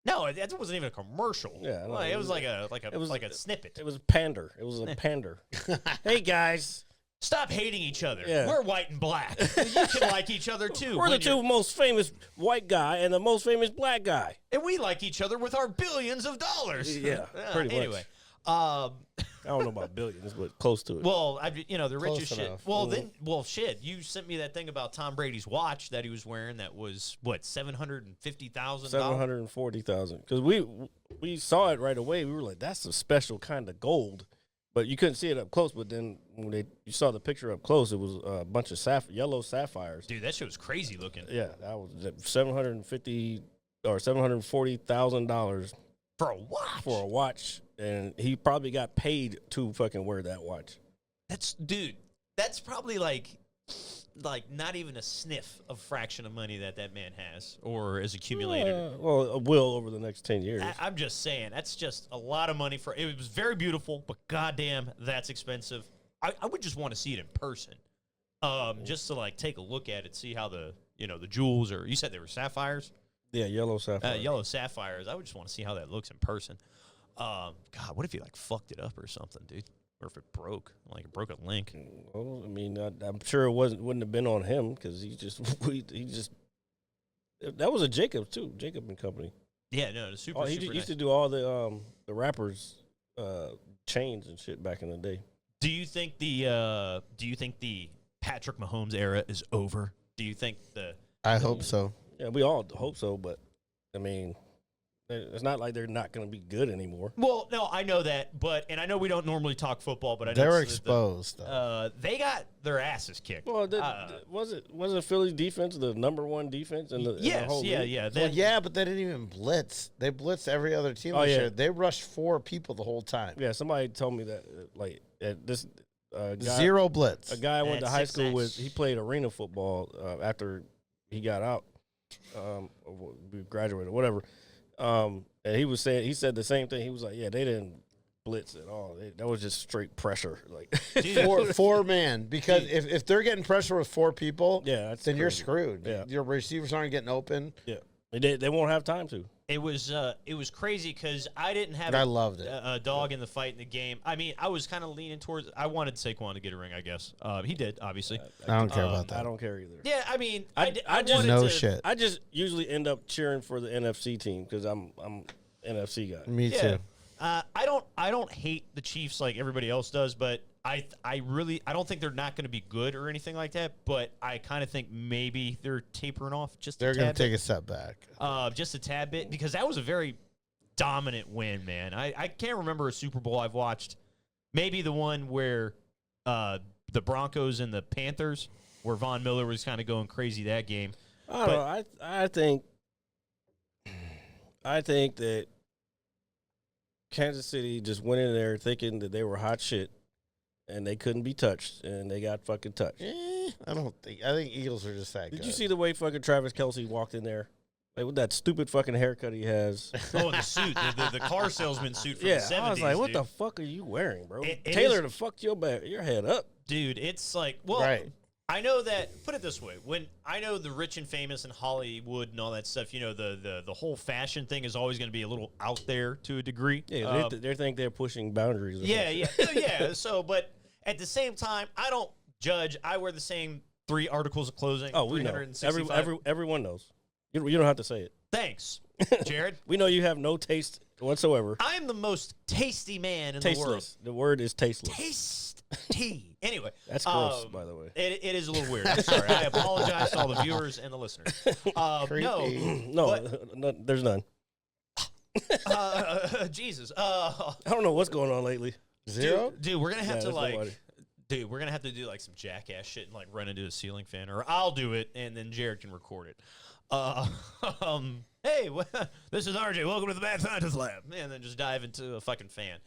No, that wasn't even a commercial. Yeah, no, it was like a snippet. It was pander. It was a pander. Hey guys, stop hating each other. Yeah. We're white and black. You can like each other too. We're the two most famous white guy and the most famous black guy, and we like each other with our billions of dollars. Yeah, pretty much. Anyway, I don't know about billions, but close to it. Well, the richest shit. enough. Well, shit. You sent me that thing about Tom Brady's watch that he was wearing. That was what, $750,000. $740,000. Because we saw it right away. We were like, that's a special kind of gold, but you couldn't see it up close. But then when you saw the picture up close, it was a bunch of yellow sapphires. Dude, that shit was crazy looking. Yeah, that was $750,000 or $740,000 For a watch. for a watch, and he probably got paid to fucking wear that watch. That's probably like not even a sniff of fraction of money that man has or is accumulated. Well, it will over the next 10 years. I'm just saying, that's just a lot of money for. It was very beautiful, but goddamn, that's expensive. I would just want to see it in person, just to like take a look at it, see how the jewels are. You said they were sapphires. Yeah, yellow sapphires. Yellow sapphires. I would just want to see how that looks in person. God, what if you like fucked it up or something, dude? Or if it broke, like it broke a link. Well, I mean, I'm sure it wouldn't have been on him because he just that was a Jacob too, Jacob and Company. Yeah, no, it's super. He super used to nice. do all the rappers chains and shit back in the day. Do you think the Patrick Mahomes era is over? Do you think I hope so. Yeah, we all hope so, but I mean, it's not like they're not going to be good anymore. Well, no, I know that, and I know we don't normally talk football, but I know They were exposed. they got their asses kicked. Well, wasn't Philly's defense the number one defense in the whole league? yeah. Well, yeah, but they didn't even blitz. They blitzed every other team this year. They rushed 4 people the whole time. Yeah, somebody told me that this guy, Zero blitz. A guy I went to high school 6'6". with, he played arena football after he got out, we graduated, whatever. And he said the same thing. He was like, "Yeah, they didn't blitz at all. That was just straight pressure." Like four man, because if they're getting pressure with 4 people, then you're screwed. Yeah. Your receivers aren't getting open. Yeah, they won't have time to. It was crazy because I didn't have I loved it. a dog in the fight in the game. I mean, I was kind of leaning towards. I wanted Saquon to get a ring. I guess he did. Obviously, I don't care about that. I don't care either. yeah. I mean, I just wanted to, shit. I just usually end up cheering for the NFC team because I'm NFC guy. Me Yeah. too. I don't hate the Chiefs like everybody else does, but I don't think they're not going to be good or anything like that. But I kind of think maybe they're tapering off just. They're going to take a step back. Just a tad bit, because that was a very dominant win, man. I can't remember a Super Bowl I've watched. Maybe the one where the Broncos and the Panthers, where Von Miller was kind of going crazy that game. I don't know. I think that Kansas City just went in there thinking that they were hot shit and they couldn't be touched, and they got fucking touched. I think Eagles are just that good. Did you see the way fucking Travis Kelce walked in there? Like with that stupid fucking haircut he has. Oh, the suit, the car salesman suit from the 70s. I was like, what dude. the fuck are you wearing, bro? It Taylor is- to fuck your head up. Dude, it's like, well, Right. I know that, put it this way, when I know the rich and famous in Hollywood and all that stuff, the whole fashion thing is always going to be a little out there to a degree. Yeah, they think they're pushing boundaries. Yeah. So, but at the same time, I don't judge. I wear the same 3 articles of clothing. Oh, we know. 365. Everyone knows. You don't have to say it. Thanks, Jared. We know you have no taste whatsoever. I am the most tasty man in the world. Tasteless. The word is tasteless. Tasty. Anyway. That's gross, by the way. It is a little weird. I'm sorry. I apologize to all the viewers and the listeners. No, there's none. Jesus. I don't know what's going on lately. Zero? Dude, we're going to have to, there's like, nobody. Dude, we're gonna have to do like some jackass shit and like run into a ceiling fan, or I'll do it and then Jared can record it. Hey, this is RJ. Welcome to the Mad Scientist Lab, and then just dive into a fucking fan.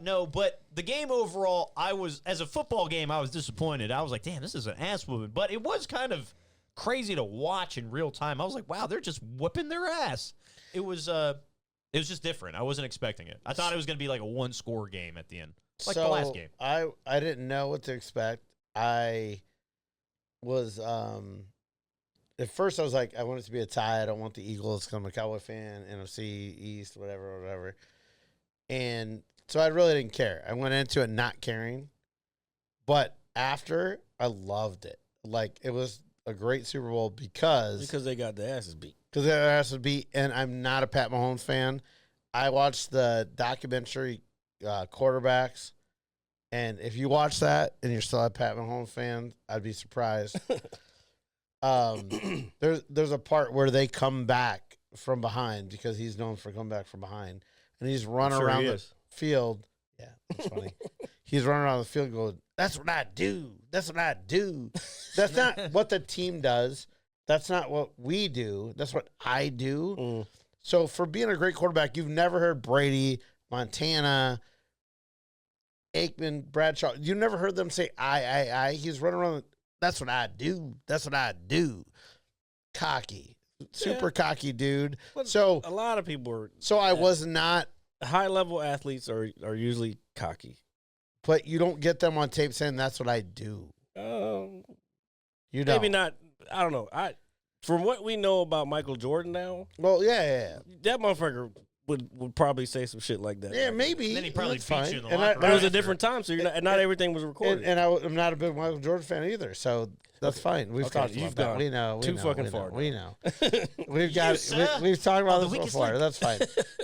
No, but the game overall, as a football game, I was disappointed. I was like, damn, this is an ass whooping, but it was kind of crazy to watch in real time. I was like, wow, they're just whooping their ass. It was just different. I wasn't expecting it. I thought it was gonna be like a 1-score game at the end. Like the last game. I didn't know what to expect. I was at first I was like, I want it to be a tie. I don't want the Eagles because I'm a Cowboy fan, NFC East, whatever. And so I really didn't care. I went into it not caring. But after, I loved it. Like, it was a great Super Bowl because they got their asses beat. Because their asses beat, and I'm not a Pat Mahomes fan. I watched the documentary Quarterbacks, and if you watch that and you're still a Pat Mahomes fan, I'd be surprised. There's a part where they come back from behind because he's known for coming back from behind, and he's running around the field. Yeah, that's funny. He's running around the field going, "That's what I do. That's what I do." That's not what the team does. That's not what we do. That's what I do. So for being a great quarterback, you've never heard Brady, Montana, Aikman, Bradshaw. You never heard them say I. He's running around. That's what I do. That's what I do. Cocky. Super cocky dude. But so a lot of people are. So I was not. High-level athletes are usually cocky. But you don't get them on tape saying that's what I do. You don't. Maybe not. I don't know. From what we know about Michael Jordan now. Well, yeah. That motherfucker would probably say some shit like that. Yeah, maybe. And then he probably That's beat fine. you in the And locker But it room was a after. different time, so not everything was recorded. And I'm not a big Michael Jordan fan either, so that's fine. We've Okay, talked you've about that. gone We know. too fucking far We now. know. We've got. sir, We've talked about the this weakest before. link. That's fine.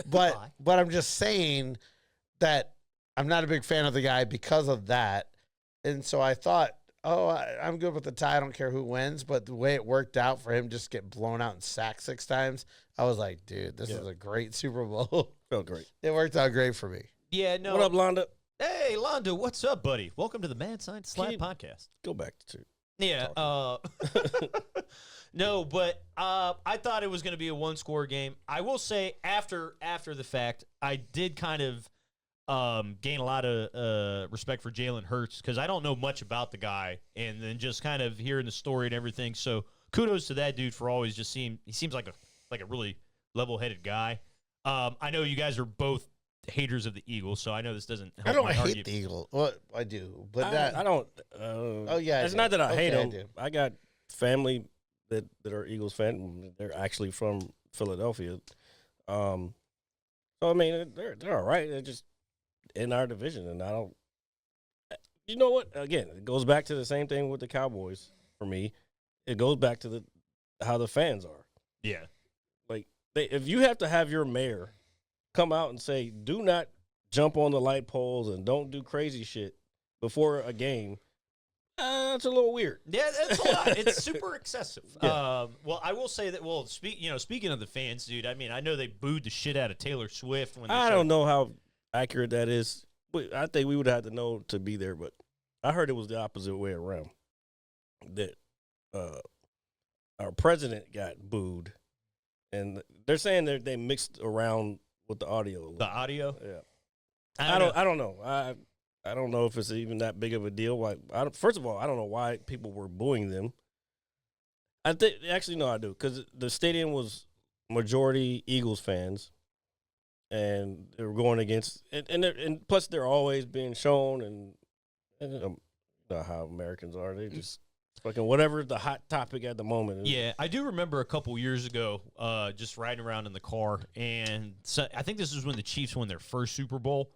But I'm just saying that I'm not a big fan of the guy because of that, and so I thought, I'm good with the tie. I don't care who wins. But the way it worked out for him, just get blown out and sacked 6 times, I was like, dude, this is a great Super Bowl. Felt great. It worked out great for me. Yeah, no. What up, Londa? Hey, Londo, what's up, buddy? Welcome to the Mad Science Lab podcast. Go back to Yeah. No, but I thought it was going to be a 1-score game. I will say after the fact, I did kind of gain a lot of respect for Jalen Hurts because I don't know much about the guy, and then just kind of hearing the story and everything. So kudos to that dude for always just he seems like a really level-headed guy. I know you guys are both haters of the Eagles, so I know this doesn't help I don't my hate argument. the Eagles. Well, I do, but I don't. yeah, I It's do. not that I hate Okay, I them. do. I got family that are Eagles fan. They're actually from Philadelphia. So I mean, they're all right. They're just in our division, and I don't. You know what? Again, it goes back to the same thing with the Cowboys for me. It goes back to how the fans are. Yeah. Like if you have to have your mayor come out and say, do not jump on the light poles and don't do crazy shit before a game, it's a little weird. Yeah, that's a lot. It's super excessive. Yeah. Well, I will say that. Well, speaking of the fans, dude. I mean, I know they booed the shit out of Taylor Swift when I don't know how accurate that is. I think we would have to know to be there, but I heard it was the opposite way around. That our president got booed, and they're saying that they mixed around with the audio. the audio. Yeah. I don't know. I don't know if it's even that big of a deal. Like, first of all, I don't know why people were booing them. I think actually no, I do, because the stadium was majority Eagles fans, and they were going against and plus they're always being shown and you know how Americans are. They just fucking whatever the hot topic at the moment. Yeah, I do remember a couple years ago, just riding around in the car, and so I think this was when the Chiefs won their first Super Bowl.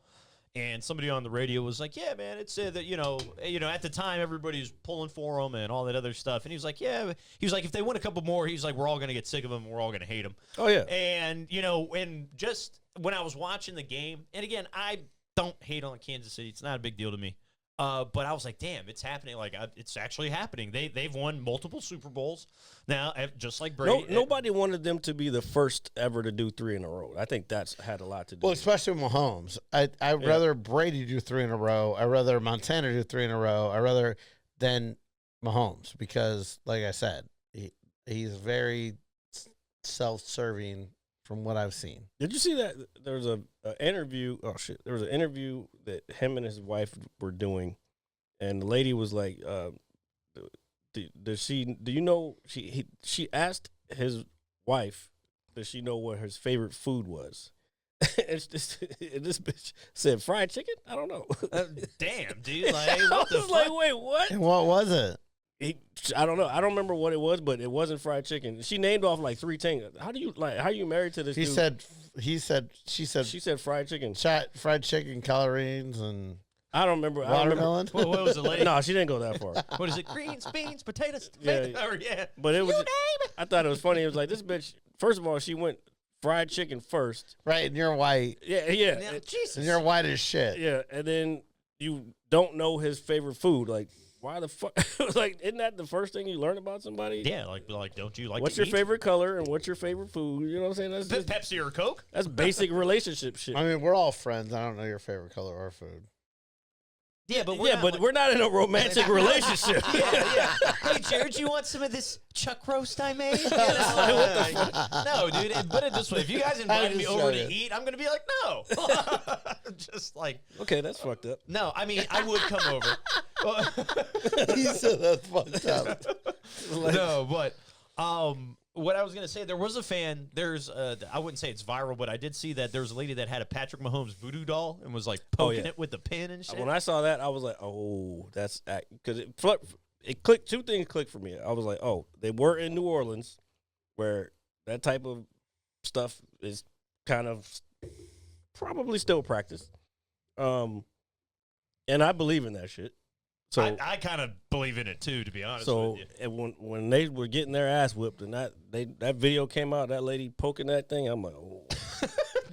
And somebody on the radio was like, "Yeah, man, it said that at the time everybody was pulling for them and all that other stuff." And he was like, "Yeah," he was like, "If they win a couple more, he's like, we're all gonna get sick of them. We're all gonna hate them." Oh yeah, And and just when I was watching the game, and again, I don't hate on Kansas City. It's not a big deal to me. But I was like, damn, it's happening. Like, it's actually happening. They've won multiple Super Bowls now, just like Brady. Nobody wanted them to be the first ever to do 3 in a row. I think that's had a lot to do. Well, with it. especially with Mahomes. I'd rather Brady do 3 in a row. I'd rather Montana do 3 in a row. I'd rather than Mahomes because, like I said, he's very self-serving from what I've seen. Did you see that there was an interview? Oh shit! There was an interview that him and his wife were doing, and the lady was like, "Do you know?" She asked his wife, "Does she know what his favorite food was?" and this bitch said, "Fried chicken." I don't know. Damn, dude! Like, I what the was fuck? like, "Wait, what?" And what was it? I don't know. I don't remember what it was, but it wasn't fried chicken. She named off like 3 things. How are you married to this dude? She said fried chicken. fried chicken, collarines, and I don't remember. watermelon. What was the lady? No, she didn't go that far. What is it? Greens, beans, potatoes. Yeah. Yeah. But it was. You name it. I thought it was funny. It was like this bitch. First of all, she went fried chicken first. Right, and you're white. Yeah. Yeah, Jesus. And you're white as shit. Yeah, and then you don't know his favorite food. Like, why the fuck? Like, isn't that the first thing you learn about somebody? Yeah, like, don't you like? What's to your eat? favorite color and what's your favorite food? You know what I'm saying? That's just, Pepsi or Coke? that's basic relationship shit. I mean, we're all friends. I don't know your favorite color or food. Yeah, but we're not in a romantic relationship. yeah. Hey, Jared, you want some of this chuck roast I made? No, dude. Put it this way: if you guys invited me just over said to it. eat, I'm gonna be like, no. Just like, Okay, that's fucked up. no. I mean, I would come over. He said that's fucked up. No, but what I was gonna say, there was a fan. There's I wouldn't say it's viral, but I did see that there was a lady that had a Patrick Mahomes voodoo doll and was like poking it with the pin and shit. When I saw that, I was like, "Oh, that's because it clicked." 2 things clicked for me. I was like, "Oh, they were in New Orleans, where that type of stuff is kind of probably still practiced." And I believe in that shit. So I kind of believe in it too, to be honest so with you. and when they were getting their ass whipped and that video came out, that lady poking that thing, I'm like, "Oh."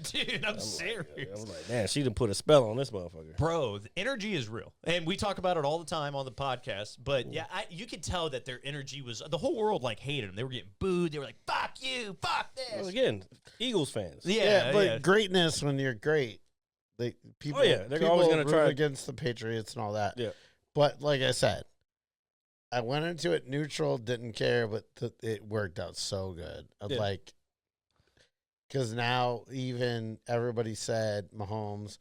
Dude, I'm serious. I was like, "Man, she done put a spell on this motherfucker." Bro, the energy is real. And we talk about it all the time on the podcast. But yeah, you could tell that their energy was, the whole world like hated them. They were getting booed. They were like, fuck you, fuck this. Well, again, Eagles fans. Yeah, but greatness when you're great. People, they're always gonna root try against the Patriots and all that. Yeah. But like I said, I went into it neutral, didn't care, but it worked out so good. Because now even everybody said Mahomes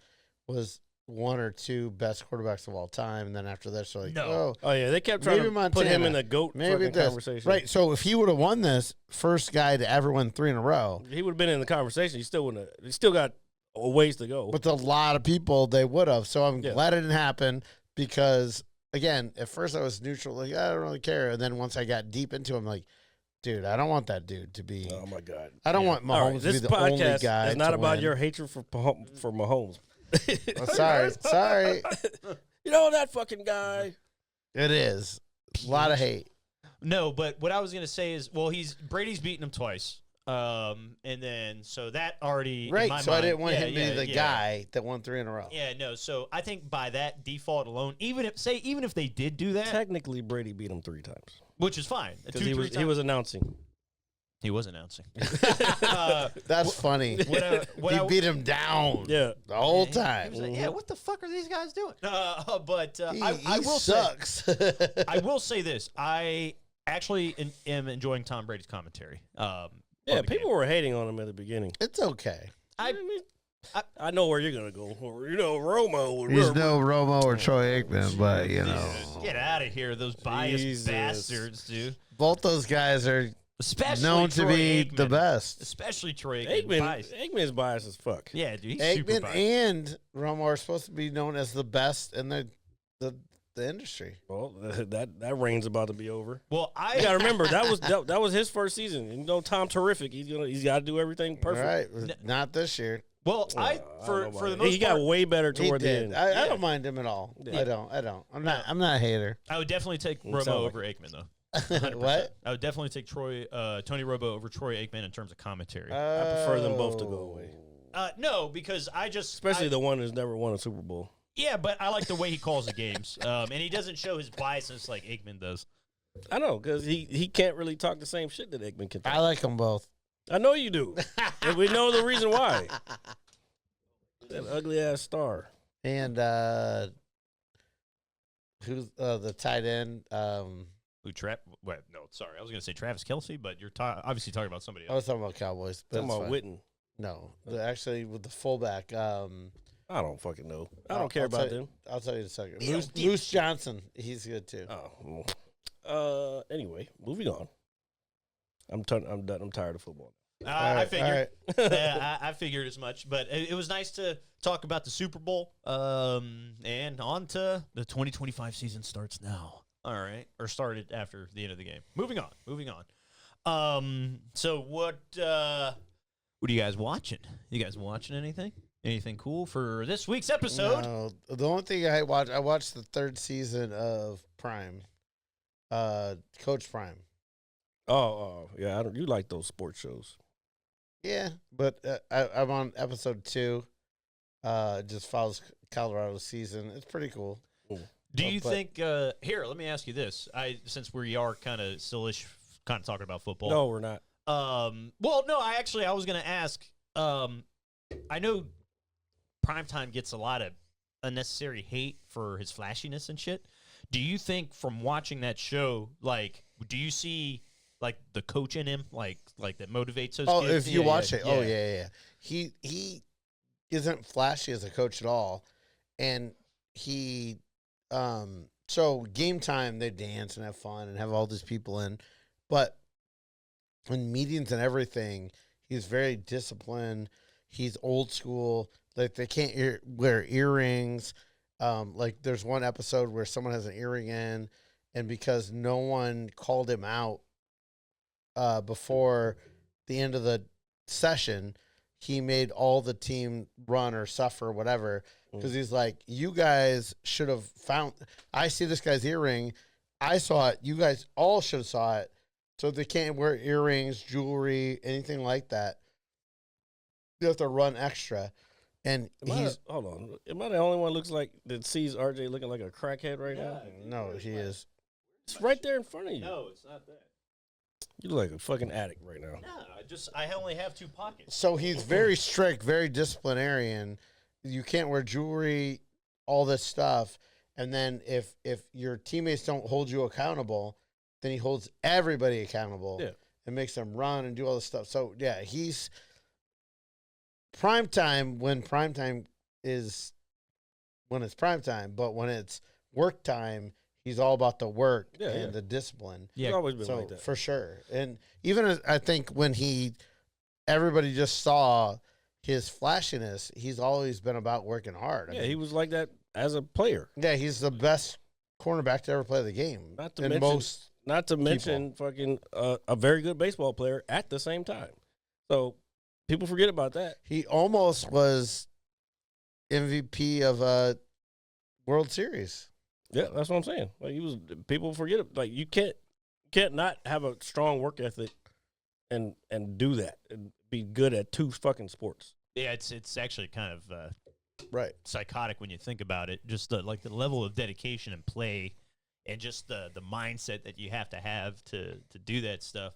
was 1 or 2 best quarterbacks of all time, and then after this, they're like, No. Oh yeah, they kept trying Maybe to put him Montana. in the GOAT maybe fucking this. conversation. Right. So if he would have won this, first guy to ever win 3 in a row, He would have been in the conversation. He still wouldn't. He still got a ways to go. with a lot of people, they would have. So I'm Yeah. glad it didn't happen because, again, at first I was neutral, like, I don't really care. And then once I got deep into him, like, dude, I don't want that dude to be. Oh my god! I don't want All Mahomes right, to be this the only podcast guy. is not to about win. your hatred for Mahomes. Oh, sorry. You know that fucking guy. It is a lot of hate. No, but what I was going to say is, well, Brady's beaten him twice. And then, so that already, in Right. my So mind, I didn't want yeah, him to be the yeah. guy that won 3 in a row. Yeah, no. So I think by that default alone, even if they did do that, Technically, Brady beat him 3 times which is fine. because he was announcing. He was announcing. That's funny. He beat him down. Yeah. The whole He time. was like, yeah, what the fuck are these guys doing? But He I will sucks. I will say this. I actually am enjoying Tom Brady's commentary. Yeah, people were hating on him at the beginning. It's okay. I know where you're gonna go. You know, Romo. He's no Romo or Troy Aikman, but you know, Get out of here, those biased Jesus. bastards, dude. both those guys are Especially known to Troy be Aikman. the best. Especially Troy Aikman. Biased. Aikman is biased as fuck. Yeah, dude, he's super Aikman biased. and Romo are supposed to be known as the best in the industry. Well, that reign's about to be over. Well, You gotta remember that was his first season. You know, Tom Terrific. He's got to do everything perfect. All right, not this year. well, I for don't know the about most he part, got way better He toward the did. end. I don't mind him at all. Yeah. I don't. I'm not a hater. I would definitely take It Romo sound like over Aikman, though. 100%. What? I would definitely take Tony Romo over Troy Aikman in terms of commentary. I prefer them both to go away, No, because I just especially the one who's never won a Super Bowl. Yeah, but I like the way he calls the games, and he doesn't show his biasness like Aikman does. I know, because he can't really talk the same shit that Aikman can talk. I like them both. I know you do. And we know the reason why. That ugly-ass star. And who's the tight end? Who no, sorry, I was gonna say Travis Kelce, but you're obviously talking about somebody I else. was talking about Cowboys. But Talking it's about fine. Witten. No, actually, with the fullback. I don't fucking know. I I'll don't care tell about you- them. I'll tell you in a second. Moose Johnson, he's good too. Oh. Anyway, moving on. I'm done. I'm tired of football. I figured. all right. Yeah, I figured as much. But it was nice to talk about the Super Bowl. And on to the 2025 season starts now. All right, or started after the end of the game. Moving on. So what are you guys watching? You guys watching anything? Anything cool for this week's episode? No, the only thing I watched the third season of Prime, Coach Prime. Oh, yeah. You like those sports shows? Yeah, but I'm on episode 2. It just follows Colorado's season. It's pretty cool. Do you think? Here, let me ask you this. Since we are kind of still-ish, kind of talking about football. No, we're not. Well, no. I was going to ask. I know Primetime gets a lot of unnecessary hate for his flashiness and shit. Do you think from watching that show, like, do you see like the coach in him, like that motivates those kids? If you watch it, yeah. He isn't flashy as a coach at all, and he so game time they dance and have fun and have all these people in, but in meetings and everything, he's very disciplined. He's old school. Like they can't wear earrings. Like there's one episode where someone has an earring in, and because no one called him out before the end of the session, he made all the team run or suffer, whatever. Because he's like, you guys should have found. I see this guy's earring. I saw it. You guys all should have saw it. So they can't wear earrings, jewelry, anything like that. You have to run extra. And Hold on. Am I the only one that sees RJ looking like a crackhead right now? No, he is. It's right there in front of you. No, it's not that. You look like a fucking addict right now. No, I only have 2 pockets. So he's very strict, very disciplinarian. You can't wear jewelry, all this stuff. And then if your teammates don't hold you accountable, then he holds everybody accountable and makes them run and do all this stuff. So, yeah, he's primetime when it's primetime, but when it's work time, he's all about the work and the discipline. Yeah, always been like that. For sure. And even I think when everybody just saw his flashiness, he's always been about working hard. He was like that as a player. Yeah, he's the best cornerback to ever play the game. Not to mention fucking a very good baseball player at the same time. So people forget about that. He almost was MVP of a World Series. Yeah, that's what I'm saying. Like people forget it. Like you can't not have a strong work ethic and do that and be good at 2 fucking sports. Yeah, it's actually kind of right psychotic when you think about it. Just the level of dedication and play, and just the mindset that you have to do that stuff.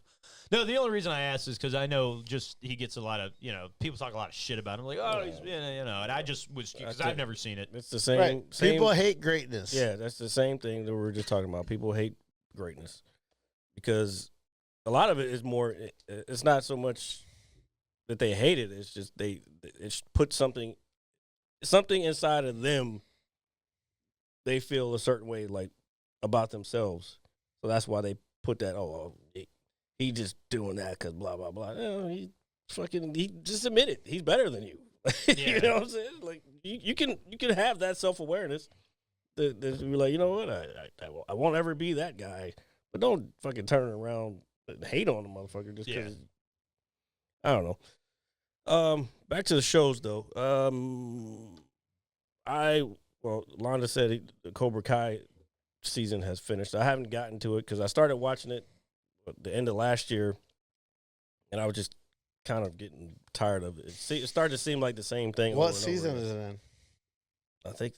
No, the only reason I asked is because I know just he gets a lot of people talk a lot of shit about him, like he's and I just was because I've never seen it. It's the same. Right. Same. People hate greatness. Yeah, that's the same thing that we were just talking about. People hate greatness because a lot of it is more. It's not so much that they hate it. It's just it's put something inside of them. They feel a certain way like about themselves, so that's why they put that. He just doing that because blah blah blah. No, he just admitted he's better than you. You know what I'm saying? Like you can have that self-awareness that you're like, you know what, I won't ever be that guy, but don't fucking turn around and hate on the motherfucker just because. I don't know. Back to the shows though. Londa said the Cobra Kai season has finished. I haven't gotten to it because I started watching it at the end of last year, and I was just kind of getting tired of it. It started to seem like the same thing. What season is it in? I think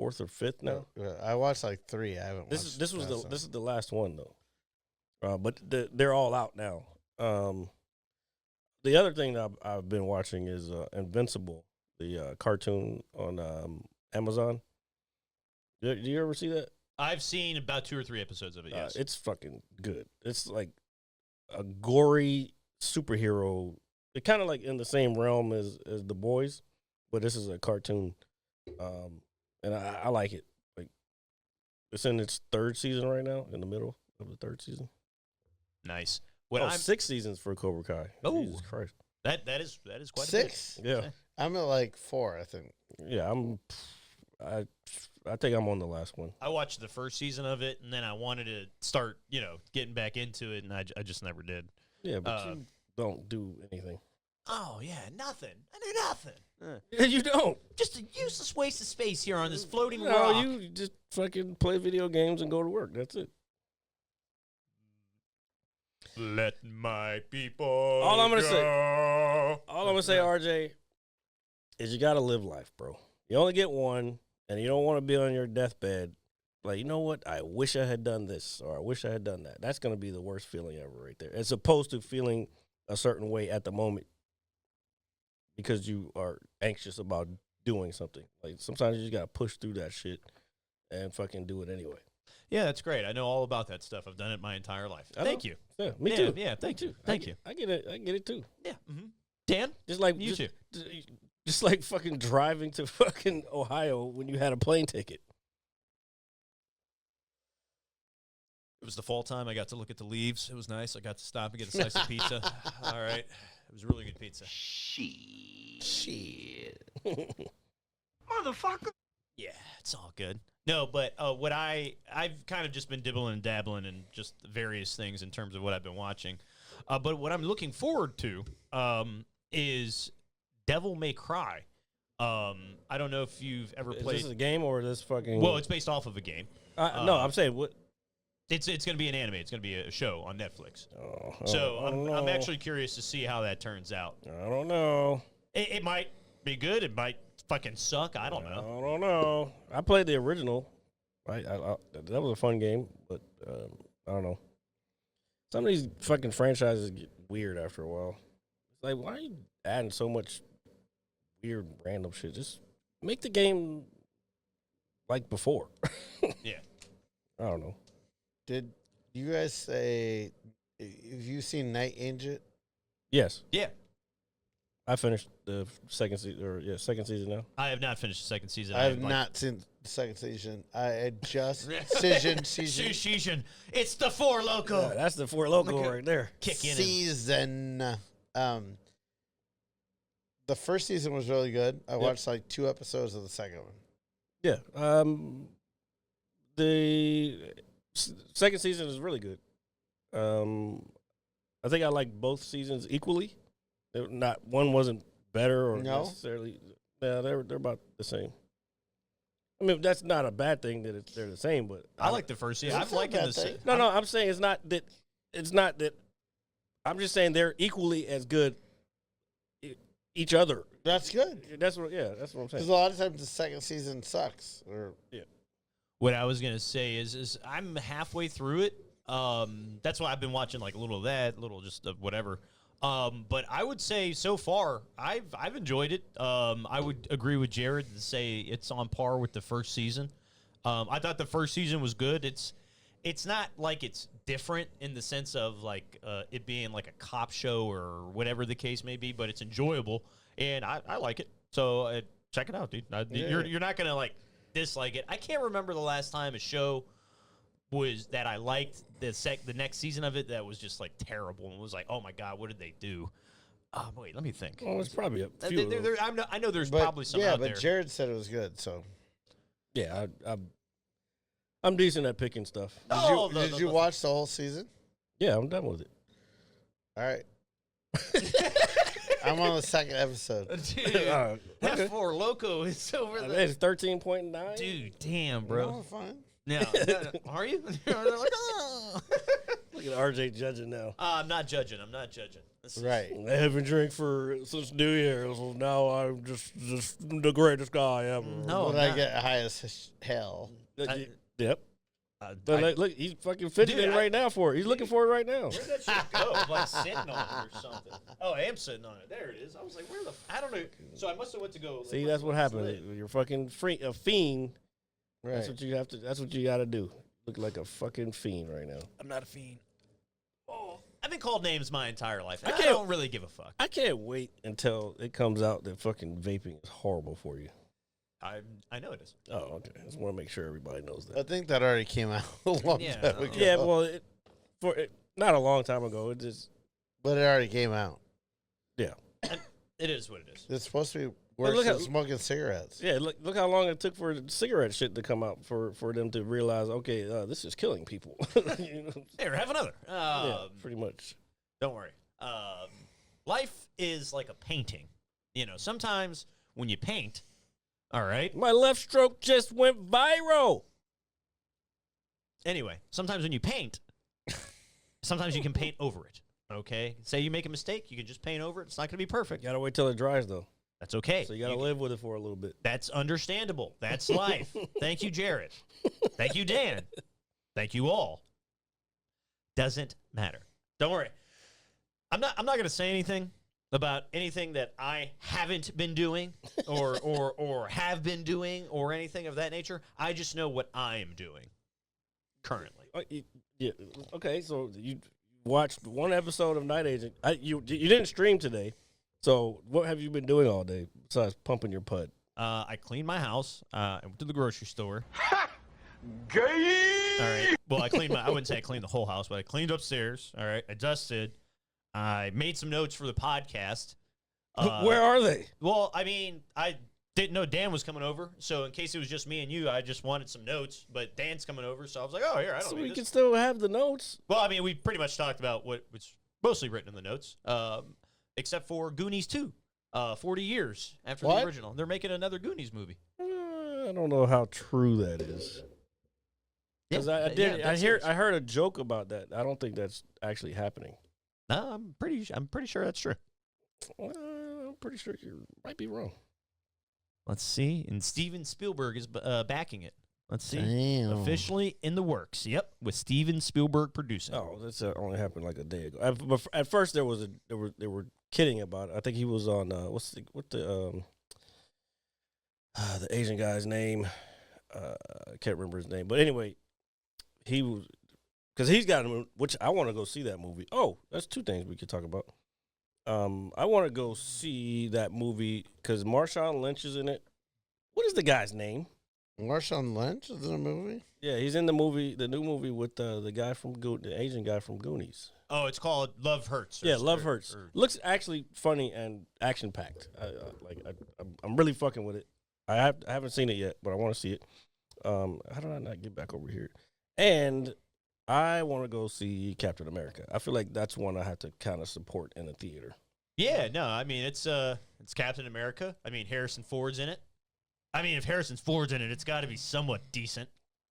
4th or 5th now. I watched like 3. I haven't. This watched is the this is the last one though. But they're all out now. The other thing that I've been watching is Invincible, the cartoon on Amazon. Do you ever see that? I've seen about 2 or 3 episodes of it. Yes, It's fucking good. It's like a gory superhero. It kind of like in the same realm as The Boys, but this is a cartoon, and I like it. Like it's in its 3rd season right now, in the middle of the 3rd season. nice. 6 seasons for Cobra Kai. Oh. Jesus Christ! That is quite 6. a bit. Yeah, I'm at like 4. I think. yeah. I think I'm on the last one. I watched the first season of it, and then I wanted to start, getting back into it, and I just never did. Yeah, but you don't do anything. Oh yeah, nothing. I do nothing. Yeah, you don't. Just a useless waste of space here on this floating No, rock. you just fucking play video games and go to work. That's it. Let my people. All I'm gonna say, say, RJ, is you gotta live life, bro. You only get one, and you don't want to be on your deathbed. Like, you know what? I wish I had done this, or I wish I had done that. That's gonna be the worst feeling ever, right there. As opposed to feeling a certain way at the moment because you are anxious about doing something. Like sometimes you just gotta push through that shit and fucking do it anyway. Yeah, that's great. I know all about that stuff. I've done it my entire life. I Thank know. you. Yeah, me Yeah, too. yeah, thank Me you. too. Thank you. I get it. I get it too. Yeah. Mm-hmm. Dan, Just like you too. Just like fucking driving to fucking Ohio when you had a plane ticket. It was the fall time. I got to look at the leaves. It was nice. I got to stop and get a slice of pizza. All right. It was really good pizza. Shit. Motherfucker. Yeah, it's all good. No, but what I've kind of just been dibbling and dabbling in just various things in terms of what I've been watching. But what I'm looking forward to is Devil May Cry. I don't know if you've ever Is played. this a game or is this fucking? Well, it's based off of a game. No, I'm saying what. It's going to be an anime. It's going to be a show on Netflix. Oh, So I don't I'm know. actually curious to see how that turns out. I don't know. It might be good. It might fucking suck. I don't I know. don't know. I played the original. Right, that was a fun game, but I don't know. Some of these fucking franchises get weird after a while. It's like, why are you adding so much weird random shit? Just make the game like before. Yeah. I don't know. Did you guys say? Have you seen Night Angel? Yes, Yeah. I finished the second season. Second season now. I have not finished the second season. I have not seen the second season. I had just season. It's the Four Loco. Yeah, that's the Four Loco right there. Kick in. Season. The first season was really good. I watched like 2 episodes of the second one. Yeah. The second season is really good. I think I like both seasons equally. Not one wasn't better or necessarily. Yeah, they're about the same. I mean, that's not a bad thing that they're the same, but I like the first season. I'm It's not a liking bad the. thing. No, I'm saying it's not that. It's not that. I'm just saying they're equally as good. Each other. That's good. That's what. Yeah, that's what I'm Because saying. a lot of times the second season sucks. Or What I was gonna say is I'm halfway through it. That's why I've been watching like a little of that, a little just of whatever. But I would say so far I've enjoyed it. I would agree with Jared to say it's on par with the first season. I thought the first season was good. It's not like it's different in the sense of like it being like a cop show or whatever the case may be, but it's enjoyable and I like it. So check it out, dude. You're not gonna like dislike it. I can't remember the last time a show was that I liked the next season of it that was just like terrible and was like, oh my god, what did they do? Wait, let me think. Well, it's probably a few. of those. I know there's probably some out there. but Jared said it was good. So Yeah, I'm decent at picking stuff. did you watch the whole season? Yeah, I'm done with it. All right. I'm on the second episode. Dude, Okay. that Four Loco is over there. It's 13.9. Dude, damn, bro. No, fine. No. Are you? They're like, oh. Look at RJ judging now. I'm not judging. I'm not judging. Right. I haven't drank since New Year, so now I'm just the greatest guy ever. No, When I'm I not. get high as hell. Yep. But I- like, look, he's fucking fidgeting Dude, right now for it. He's looking for it right now. Where'd that shit go? I'm like sitting on it or something. Oh, I am sitting on it. There it is. I was like, where the? I don't know. So I must have went to go. See, that's what happens. You're fucking a fiend. Right. That's what you have to. That's what you got to do. Look like a fucking fiend right now. I'm not a fiend. Oh, I've been called names my entire life. I can't- don't really give a fuck. I can't wait until it comes out that fucking vaping is horrible for you. I know it is. Oh, okay. I just want to make sure everybody knows I that. think that already came out a long Yeah. time ago. Yeah, well, not a long time ago. It just But it already came out. yeah. It is what it is. It's supposed to be worse look than how- smoking cigarettes. Yeah, look how long it took for the cigarette shit to come out for them to realize, okay, this is killing people. You know? Here, have another. Yeah, pretty much. Don't worry. Life is like a painting. You know, sometimes when you paint, all right. My left stroke just went viral. Anyway, sometimes when you paint, sometimes you can paint over it. Okay? Say you make a mistake, you can just paint over it. It's not going to be perfect. You gotta wait till it dries though. That's okay. So you gotta live with it for a little bit. That's understandable. That's life. Thank you, Jared. Thank you, Dan. Thank you all. Doesn't matter. Don't worry. I'm not going to say anything about anything that I haven't been doing or have been doing or anything of that nature. I just know what I am doing currently. Yeah. Okay. So you watched one episode of Night Agent. You didn't stream today. So what have you been doing all day besides pumping your pud? I cleaned my house. I went to the grocery store. Gay. All right. Well, I wouldn't say I cleaned the whole house, but I cleaned upstairs. All right. I dusted. I made some notes for the podcast. Where are they? Well, I mean, I didn't know Dan was coming over, so in case it was just me and you, I just wanted some notes. But Dan's coming over, so I was like, "Oh, here, I don't So need we this." can still have the notes. Well, I mean, we pretty much talked about what was mostly written in the notes, except for Goonies 2, 40 years after What? the original. They're making another Goonies movie. I don't know how true that is. Because I heard a joke about that. I don't think that's actually happening. No, I'm pretty sure that's true. Well, I'm pretty sure you might be wrong. Let's see. And Steven Spielberg is backing it. Let's see. Damn. Officially in the works. Yep, with Steven Spielberg producing. Oh, that's only happened like a day ago. But at first they were kidding about it. I think he was on the Asian guy's name. I can't remember his name, but anyway, he was because he's got a which I want to go see that movie. Oh, that's two things we could talk about. I want to go see that movie because Marshawn Lynch is in it. What is the guy's name? Marshawn Lynch is in a movie? Yeah, he's in the movie, the new movie with the guy from the Asian guy from Goonies. Oh, it's called Love Hurts. Yeah, Love Hurts. Looks actually funny and action packed. I'm really fucking with it. I haven't seen it yet, but I want to see it. How did I not get back over here? And I want to go see Captain America. I feel like that's one I have to kind of support in the theater. Yeah, no, I mean it's Captain America. I mean Harrison Ford's in it. I mean if Harrison Ford's in it, it's got to be somewhat decent.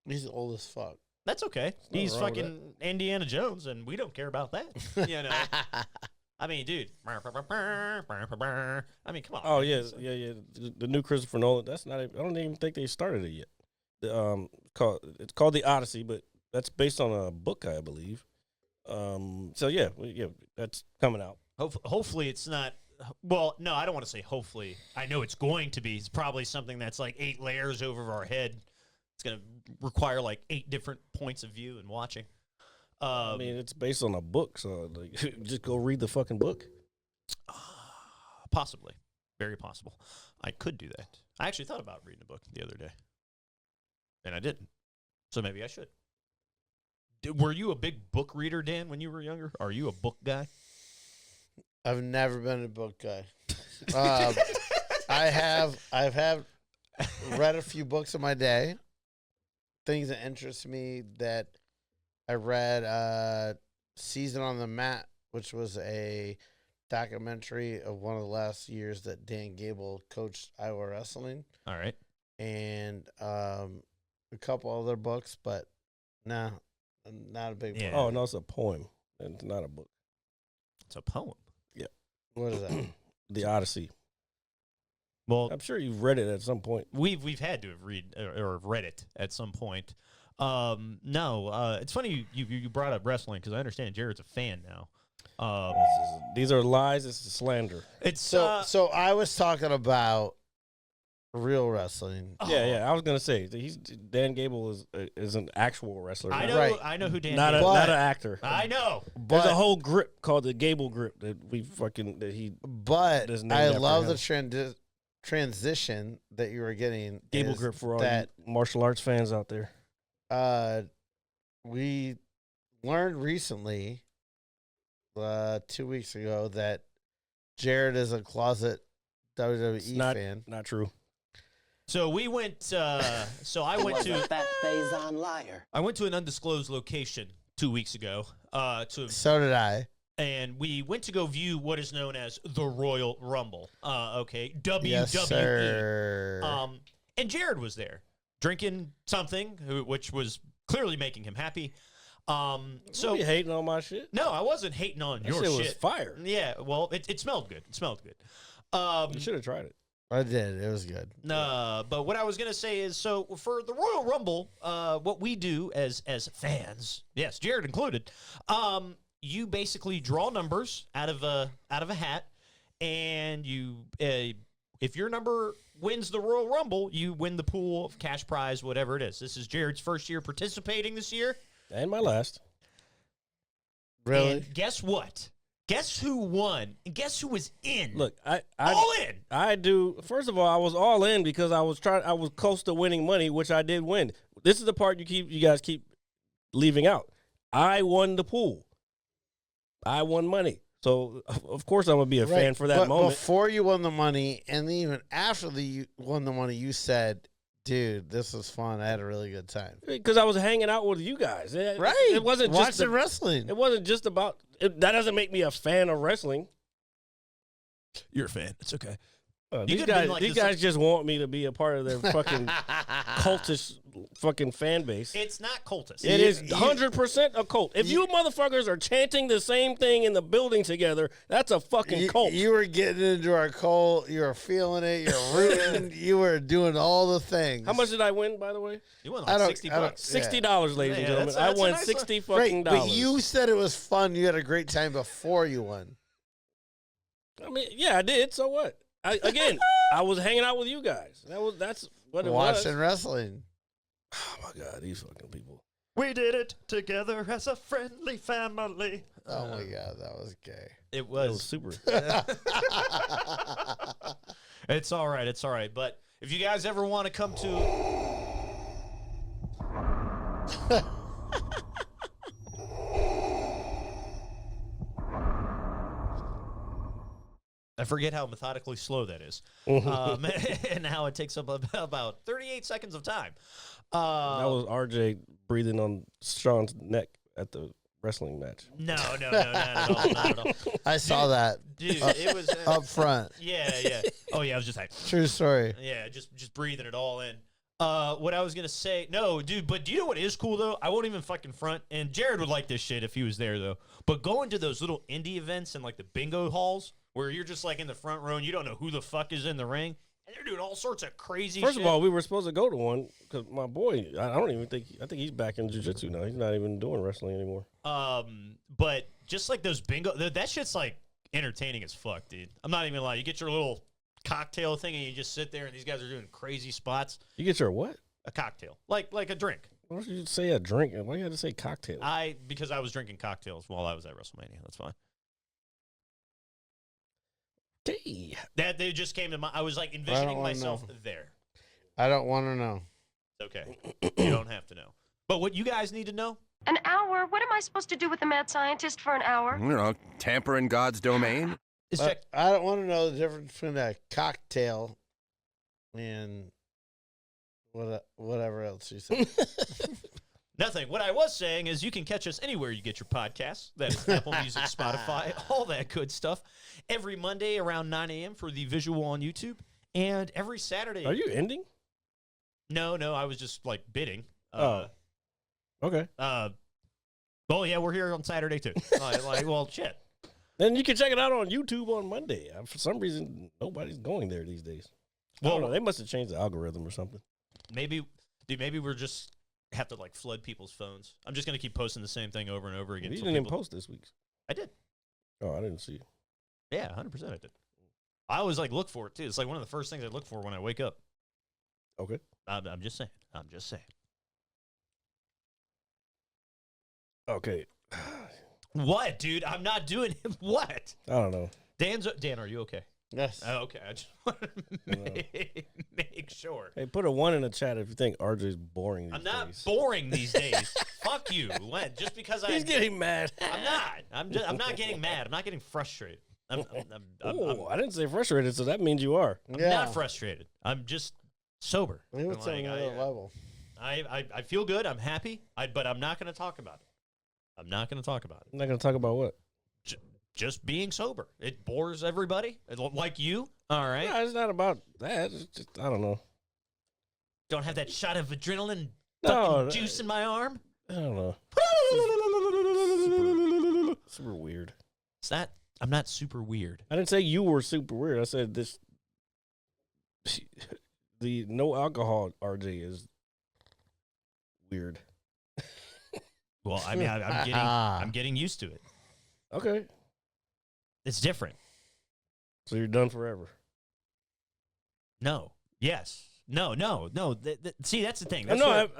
He's old as fuck. That's okay. Nothing He's wrong with fucking Indiana Jones, and we don't care about that. You know. I mean, dude. I mean, come on. Oh yeah. The new Christopher Nolan. That's not. I don't even think they started it yet. It's called The Odyssey, but that's based on a book, I believe. So yeah, that's coming out. Hopefully it's not. Well, no, I don't want to say hopefully. I know it's going to be. It's probably something that's like 8 layers over our head. It's going to require like 8 different points of view and watching. I mean, it's based on a book, so like, just go read the fucking book. Possibly. Very possible. I could do that. I actually thought about reading a book the other day, and I didn't. So maybe I should. Were you a big book reader, Dan, when you were younger? Are you a book guy? I've never been a book guy. I've read a few books in my day. Things that interest me that I read Season on the Mat, which was a documentary of one of the last years that Dan Gable coached Iowa wrestling. All right. And a couple other books, but I'm not a big Yeah. book. Oh no, it's a poem. It's not a book. It's a poem. What is that? The Odyssey. Well, I'm sure you've read it at some point. we've had to have read it at some point. No, it's funny you brought up wrestling because I understand Jared's a fan now. These are lies. This is slander. It's So I was talking about real wrestling. Yeah. I was gonna say Dan Gable is an actual wrestler. I now. know Right. I know who Dan Not Gable not is. an actor. I know. There's But a whole grip called the Gable grip that he but is named I after love him. the transition that you were getting. Gable is grip for all that you martial arts fans out there. we learned recently, 2 weeks ago, that Jared is a closet WWE fan. Not true. So we went. So I went to. Fat Faison liar. I went to an undisclosed location 2 weeks ago. So did I. And we went to go view what is known as the Royal Rumble. Okay, WWE. Yes, sir. And Jared was there drinking something, which was clearly making him happy. So you hating on my shit? No, I wasn't hating on your shit shit. was fire. Yeah, well, it smelled good. It smelled good. You should have tried it. I did. It was good. But what I was gonna say is, so for the Royal Rumble, what we do as fans, yes, Jared included, you basically draw numbers out of a hat, and you, if your number wins the Royal Rumble, you win the pool of cash prize, whatever it is. This is Jared's first year participating this year, And my last. Really? And guess what? Guess who won? And guess who was in? Look, I all in. I do. First of all, I was all in because I was close to winning money, which I did win. This is the part you guys keep leaving out. I won the pool. I won money. So of course I'm gonna be a fan for that but moment. Before you won the money, and then even after you won the money, you said, "Dude, this was fun. I had a really good time." Because I was hanging out with you guys. Right? It wasn't just watching wrestling. It wasn't just about. That doesn't make me a fan of wrestling. You're a fan. It's okay. These guys just want me to be a part of their fucking cultish fucking fan base. It's not cultist. It is 100% a cult. If you motherfuckers are chanting the same thing in the building together, that's a fucking cult. You were getting into our cult. You were feeling it. You were rooting. You were doing all the things. How much did I win, by the way? You won I like don't- $60. I don't- $60, ladies and Yeah, gentlemen. that's I a won nice $60 Right, fucking but dollars. you said it was fun. You had a great time before you won. I mean, yeah, I did. So what? I was hanging out with you guys. That's what it Watching was. wrestling. Oh my god, these fucking people. We did it together as a friendly family. Oh my god, that was gay. It It was was. super. It's all right. It's all right. But if you guys ever want to come to. I forget how methodically slow that is. And how it takes up about 38 seconds of time. That was RJ breathing on Sean's neck at the wrestling match. No, not at all. Not at all. I saw that Dude, it was. up front. Yeah. Oh, yeah, I was just like. True story. Yeah, just breathing it all in. What I was gonna say, no, dude, but do you know what is cool though? I won't even fucking front. And Jared would like this shit if he was there though. But going to those little indie events and like the bingo halls where you're just like in the front row and you don't know who the fuck is in the ring, and they're doing all sorts of crazy. First shit. of all, we were supposed to go to one because my boy, I think he's back in jiu-jitsu now. He's not even doing wrestling anymore. But just like those bingo, that shit's like entertaining as fuck, dude. I'm not even lying. You get your little cocktail thing and you just sit there and these guys are doing crazy spots. You get your what? A cocktail, like a drink. Why don't you say a drink? Why you have to say cocktail? Because I was drinking cocktails while I was at WrestleMania. That's fine. Okay. That they just came to mind. I was like envisioning wanna myself know. there. I don't want to know. It's okay. You don't have to know. But what you guys need to know? An hour? What am I supposed to do with a mad scientist for an hour? You know, tamper in God's domain. Is check. I don't want to know the difference between a cocktail and whatever else you said. Nothing. What I was saying is you can catch us anywhere you get your podcasts. That is Apple Music, Spotify, all that good stuff. Every Monday around 9 a.m. for the visual on YouTube. And every Saturday. Are you ending? No, I was just like bidding. Okay. Well, yeah, we're here on Saturday too. Well, shit. Then you can check it out on YouTube on Monday. For some reason, nobody's going there these days. Well, I don't know. They must have changed the algorithm or something. Maybe we're just have to like flood people's phones. I'm just gonna keep posting the same thing over and over again. You till didn't even people- post this week's. I did. Oh, I didn't see it. Yeah, 100% I did. I always like look for it too. It's like one of the first things I look for when I wake up. Okay. I'm just saying. I'm just saying. Okay. What, dude? I'm not doing it. What? I don't know. Dan, are you okay? Yes. Oh, okay. I just want to make sure. Hey, put a 1 in the chat if you think RJ's boring these I'm not days. boring these days. Fuck you, Len. Just because He's getting mad. I'm not. I'm not getting mad. I'm not getting frustrated. I'm I didn't say frustrated, so that means you are. not frustrated. I'm just sober. He was on another level. I feel good. I'm happy. But I'm not going to talk about it. I'm not going to talk about it. I'm not going to talk about what? Just being sober. It bores everybody. Like you. All right. No, it's not about that. It's just, I don't know. Don't have that shot of adrenaline No, fucking juice in my arm. I don't know. Super weird. It's not. I'm not super weird. I didn't say you were super weird. I said this. The no alcohol RJ is weird. Well, I mean, I'm getting used to it. Okay. It's different. So you're done forever. No. Yes. No. See, that's the thing. No, That's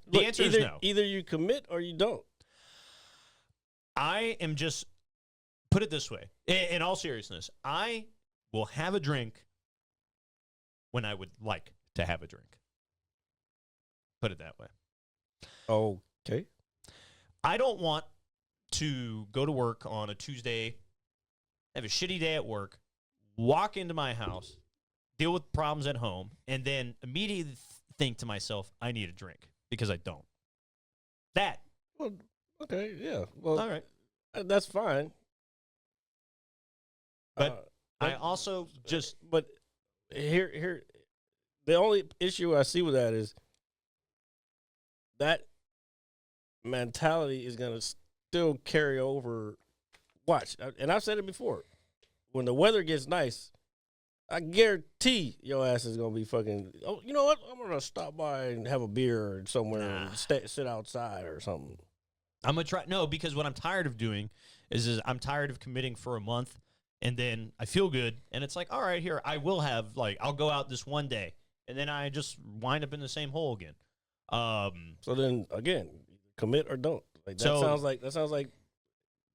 the look, answer is either, no. Either you commit or you don't. I am just, put it this way. In all seriousness, I will have a drink when I would like to have a drink. Put it that way. Okay. I don't want to go to work on a Tuesday, have a shitty day at work, walk into my house, deal with problems at home, and then immediately think to myself, I need a drink, because I don't. That. Well, okay, yeah. Well, All right. That's fine. But I also just. But here, the only issue I see with that is that mentality is going to still carry over. Watch, and I've said it before. When the weather gets nice, I guarantee your ass is going to be fucking, oh, you know what? I'm going to stop by and have a beer somewhere and sit outside or something. I'm going to try. No, because what I'm tired of doing is I'm tired of committing for a month, and then I feel good, and it's like, all right, here, I will have, like, I'll go out this one day, and then I just wind up in the same hole again. So then, again, commit or don't. Like, that sounds like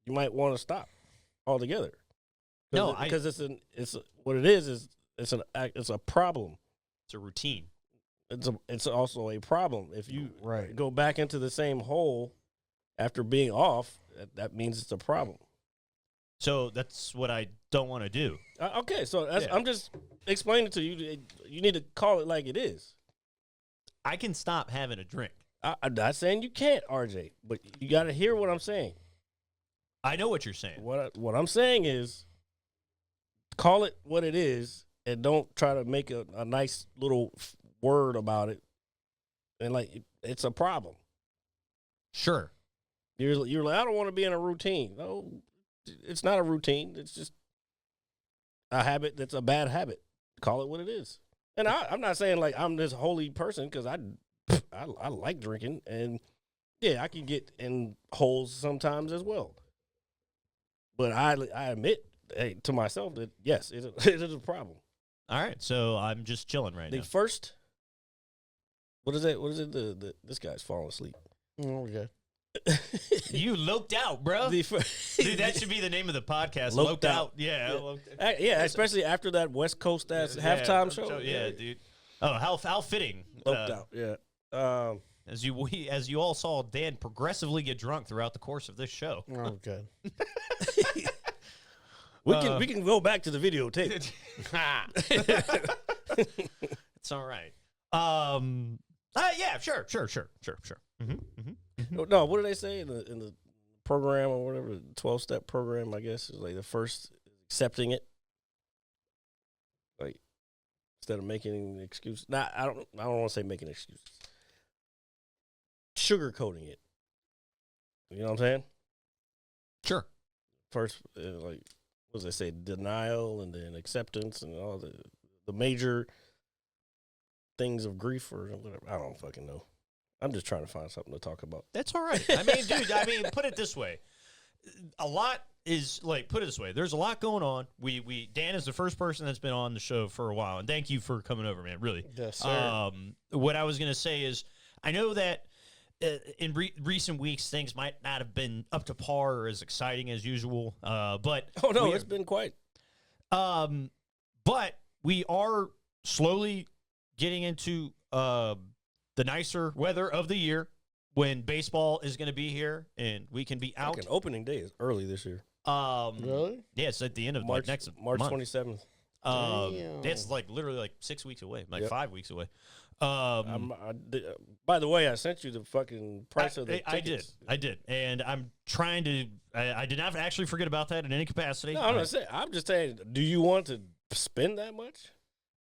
you might want to stop altogether. No, because it's what it is it's a problem. It's a routine. It's also a problem. If you Right. go back into the same hole after being off, that means it's a problem. So that's what I don't want to do. Okay, so Yeah. I'm just explaining to you. You need to call it like it is. I can stop having a drink. I'm not saying you can't, RJ, but you got to hear what I'm saying. I know what you're saying. What I'm saying is, call it what it is, and don't try to make a nice little word about it. And like, it's a problem. Sure. You're like, I don't want to be in a routine. No, it's not a routine. It's just a habit that's a bad habit. Call it what it is. And I'm not saying like I'm this holy person, because I like drinking, and yeah, I can get in holes sometimes as well. But I admit to myself that yes, it is a problem. All right. So I'm just chilling right The now. first, what is it? What is it? This guy's falling asleep. Oh, we're good. You loped out, bro. The Dude, that should be the name of the podcast. Loped Loped out. out. Yeah. Yeah, especially after that West Coast ass halftime show. Yeah, dude. Oh, how fitting. Loped out. Yeah. As you all saw, Dan progressively get drunk throughout the course of this show. Oh, good. We can go back to the videotape. It's all right. Yeah, sure. No, what do they say in the program or whatever, the 12-step program? I guess is like the first accepting it, like instead of making an excuse. I don't want to say making excuses. Sugarcoating it. You know what I'm saying? Sure. First, like what does they say, denial and then acceptance and all the major things of grief or whatever. I don't fucking know. I'm just trying to find something to talk about. That's all right. I mean, dude, put it this way. A lot is put it this way. There's a lot going on. Dan is the first person that's been on the show for a while, and thank you for coming over, man. Really. Yes, sir. What I was gonna say is, I know that in recent weeks things might not have been up to par or as exciting as usual. But It's been quite. But we are slowly getting into the nicer weather of the year when baseball is going to be here and we can be out. Fucking opening day is early this year. Really? Yeah, it's at the end of March next March month. 27th. It's literally 6 weeks away, 5 weeks away. By the way, I sent you the fucking price of the tickets. I did, and I'm trying to. I did not actually forget about that in any capacity. No, I'm just saying. Do you want to spend that much?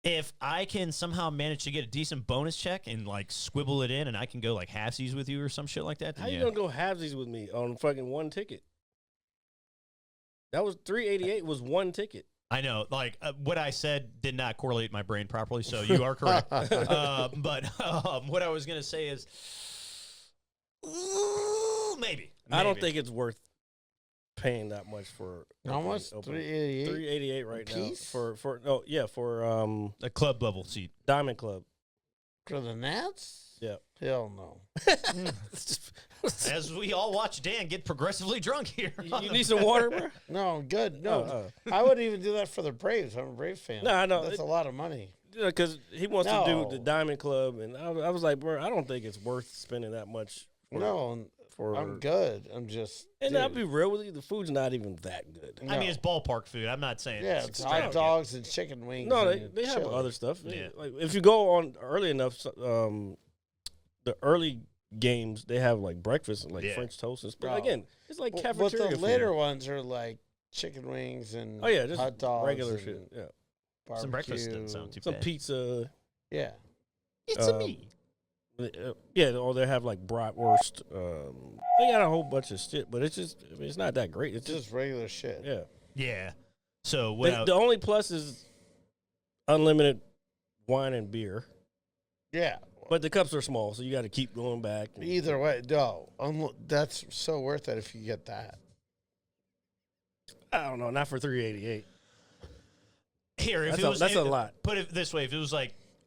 If I can somehow manage to get a decent bonus check and squibble it in, and I can go halfsies with you or some shit like that. How you gonna go halvesies with me on fucking one ticket? That was $388 was one ticket. I know, what I said did not correlate my brain properly, so you are correct. But what I was gonna say is, maybe. I don't think it's worth paying that much for. How much? $388. $388 right piece? now for a club level seat. Diamond Club. For the Nats? Yeah. Hell no. As we all watch Dan get progressively drunk here. You need some water, bro? No, I'm good. No, I wouldn't even do that for the Braves. I'm a Braves fan. No, I know. That's a lot of money. Because he wants to do the No. Diamond Club, and I was like, bro, I don't think it's worth spending that much. I'm good. I'm just. And I'll be real with you, the food's not even that good. I mean, it's ballpark food. I'm not saying Yeah, it's hot dogs and chicken wings. No, and they have chili. other stuff. Yeah. If you go on early enough, the early games they have breakfast and French toast and stuff. Oh. Again, it's like But cafeteria the food. later ones are chicken wings and Just hot dogs, regular and shit. Yeah, barbecue. Some breakfast doesn't sound too some bad. pizza. Yeah, It's a me. Or they have bratwurst. They got a whole bunch of shit, but it's not that great. It's just regular shit. yeah. Yeah. So The only plus is unlimited wine and beer. Yeah. But the cups are small, so you got to keep going back. Either way, no. That's so worth it if you get that. I don't know, not for $388. Here, if That's a lot. Put it this way: if it was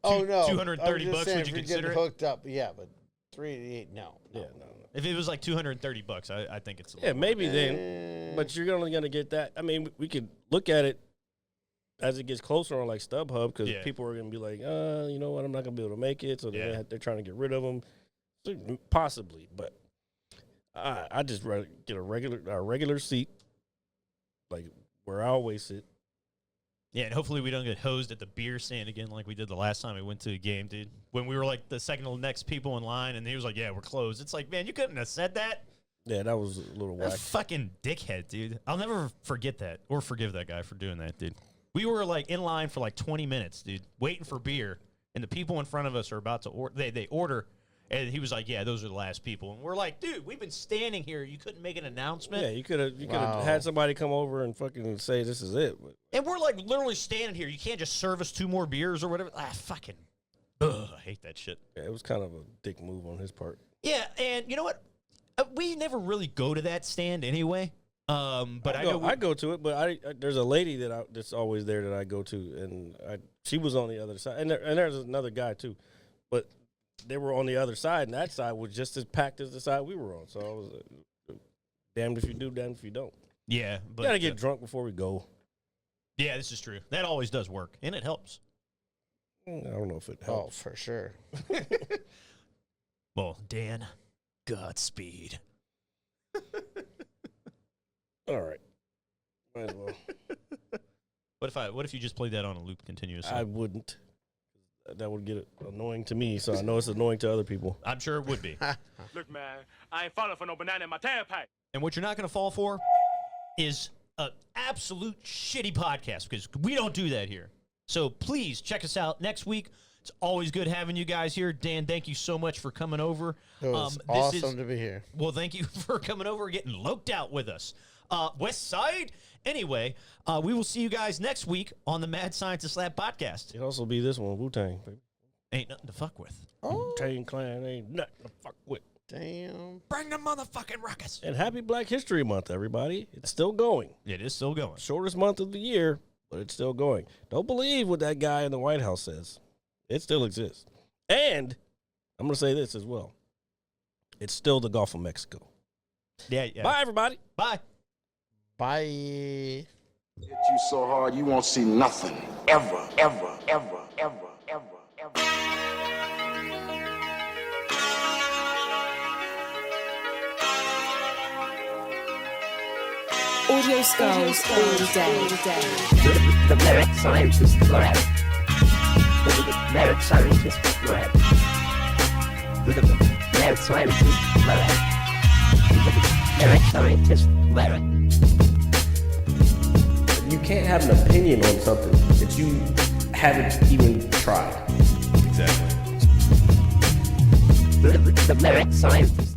Oh no, $230, would you consider it? Hooked up? Yeah, but $388, no. Yeah, no. If it was $230, I think it's a Yeah, little maybe then. But you're only going to get that. I mean, we could look at it as it gets closer on StubHub because people are going to be like, you know what, I'm not going to be able to make it. So they're trying to get rid of them. So, possibly, but I just rather get a regular seat, where I always sit. Yeah, and hopefully we don't get hosed at the beer stand again like we did the last time we went to a game, dude. When we were the second to next people in line, and he was like, yeah, we're closed. It's like, man, you couldn't have said that. Yeah, that was a little whack. Fucking dickhead, dude. I'll never forget that or forgive that guy for doing that, dude. We were in line for 20 minutes, dude, waiting for beer, and the people in front of us are about to order. They order, and he was like, yeah, those are the last people. And we're like, dude, we've been standing here. You couldn't make an announcement? Yeah, you could have had somebody come over and fucking say this is it. But. And we're literally standing here. You can't just serve us 2 more beers or whatever. Fucking, I hate that shit. Yeah, it was kind of a dick move on his part. Yeah, and you know what? We never really go to that stand anyway. But I go to it, but there's a lady that's always there that I go to, and she was on the other side, and there's another guy too, but they were on the other side, and that side was just as packed as the side we were on. So I was damned if you do, damned if you don't. Yeah, but gotta get drunk before we go. Yeah, this is true. That always does work, and it helps. I don't know if it helps. Oh, for sure. Well, Dan, Godspeed. All right. Might as well. What if you just played that on a loop continuously? I wouldn't. That would get annoying to me, so I know it's annoying to other people. I'm sure it would be. Look, man, I ain't falling for no banana in my tailpipe. And what you're not going to fall for is an absolute shitty podcast, because we don't do that here. So please check us out next week. It's always good having you guys here. Dan, thank you so much for coming over. It was awesome to be here. Well, thank you for coming over and getting loped out with us. West Side. Anyway, we will see you guys next week on the Mad Scientist Lab podcast. It'll also be this one, Wu-Tang, baby. Ain't nothing to fuck with. Wu-Tang Clan ain't nothing to fuck with. Damn. Bring the motherfucking ruckus. And happy Black History Month, everybody. It's still going. It is still going. Shortest month of the year, but it's still going. Don't believe what that guy in the White House says. It still exists. And I'm going to say this as well. It's still the Gulf of Mexico. Yeah. Bye, everybody. Bye. Bye. Hit you so hard you won't see nothing. Ever, ever, ever, ever, ever, ever. Audio skulls all day. The Merit Scientist Lab. The Merit Scientist Lab. The Merit Scientist Lab. The Merit Scientist Lab. You can't have an opinion on something that you haven't even tried. Exactly. The Merit Scientist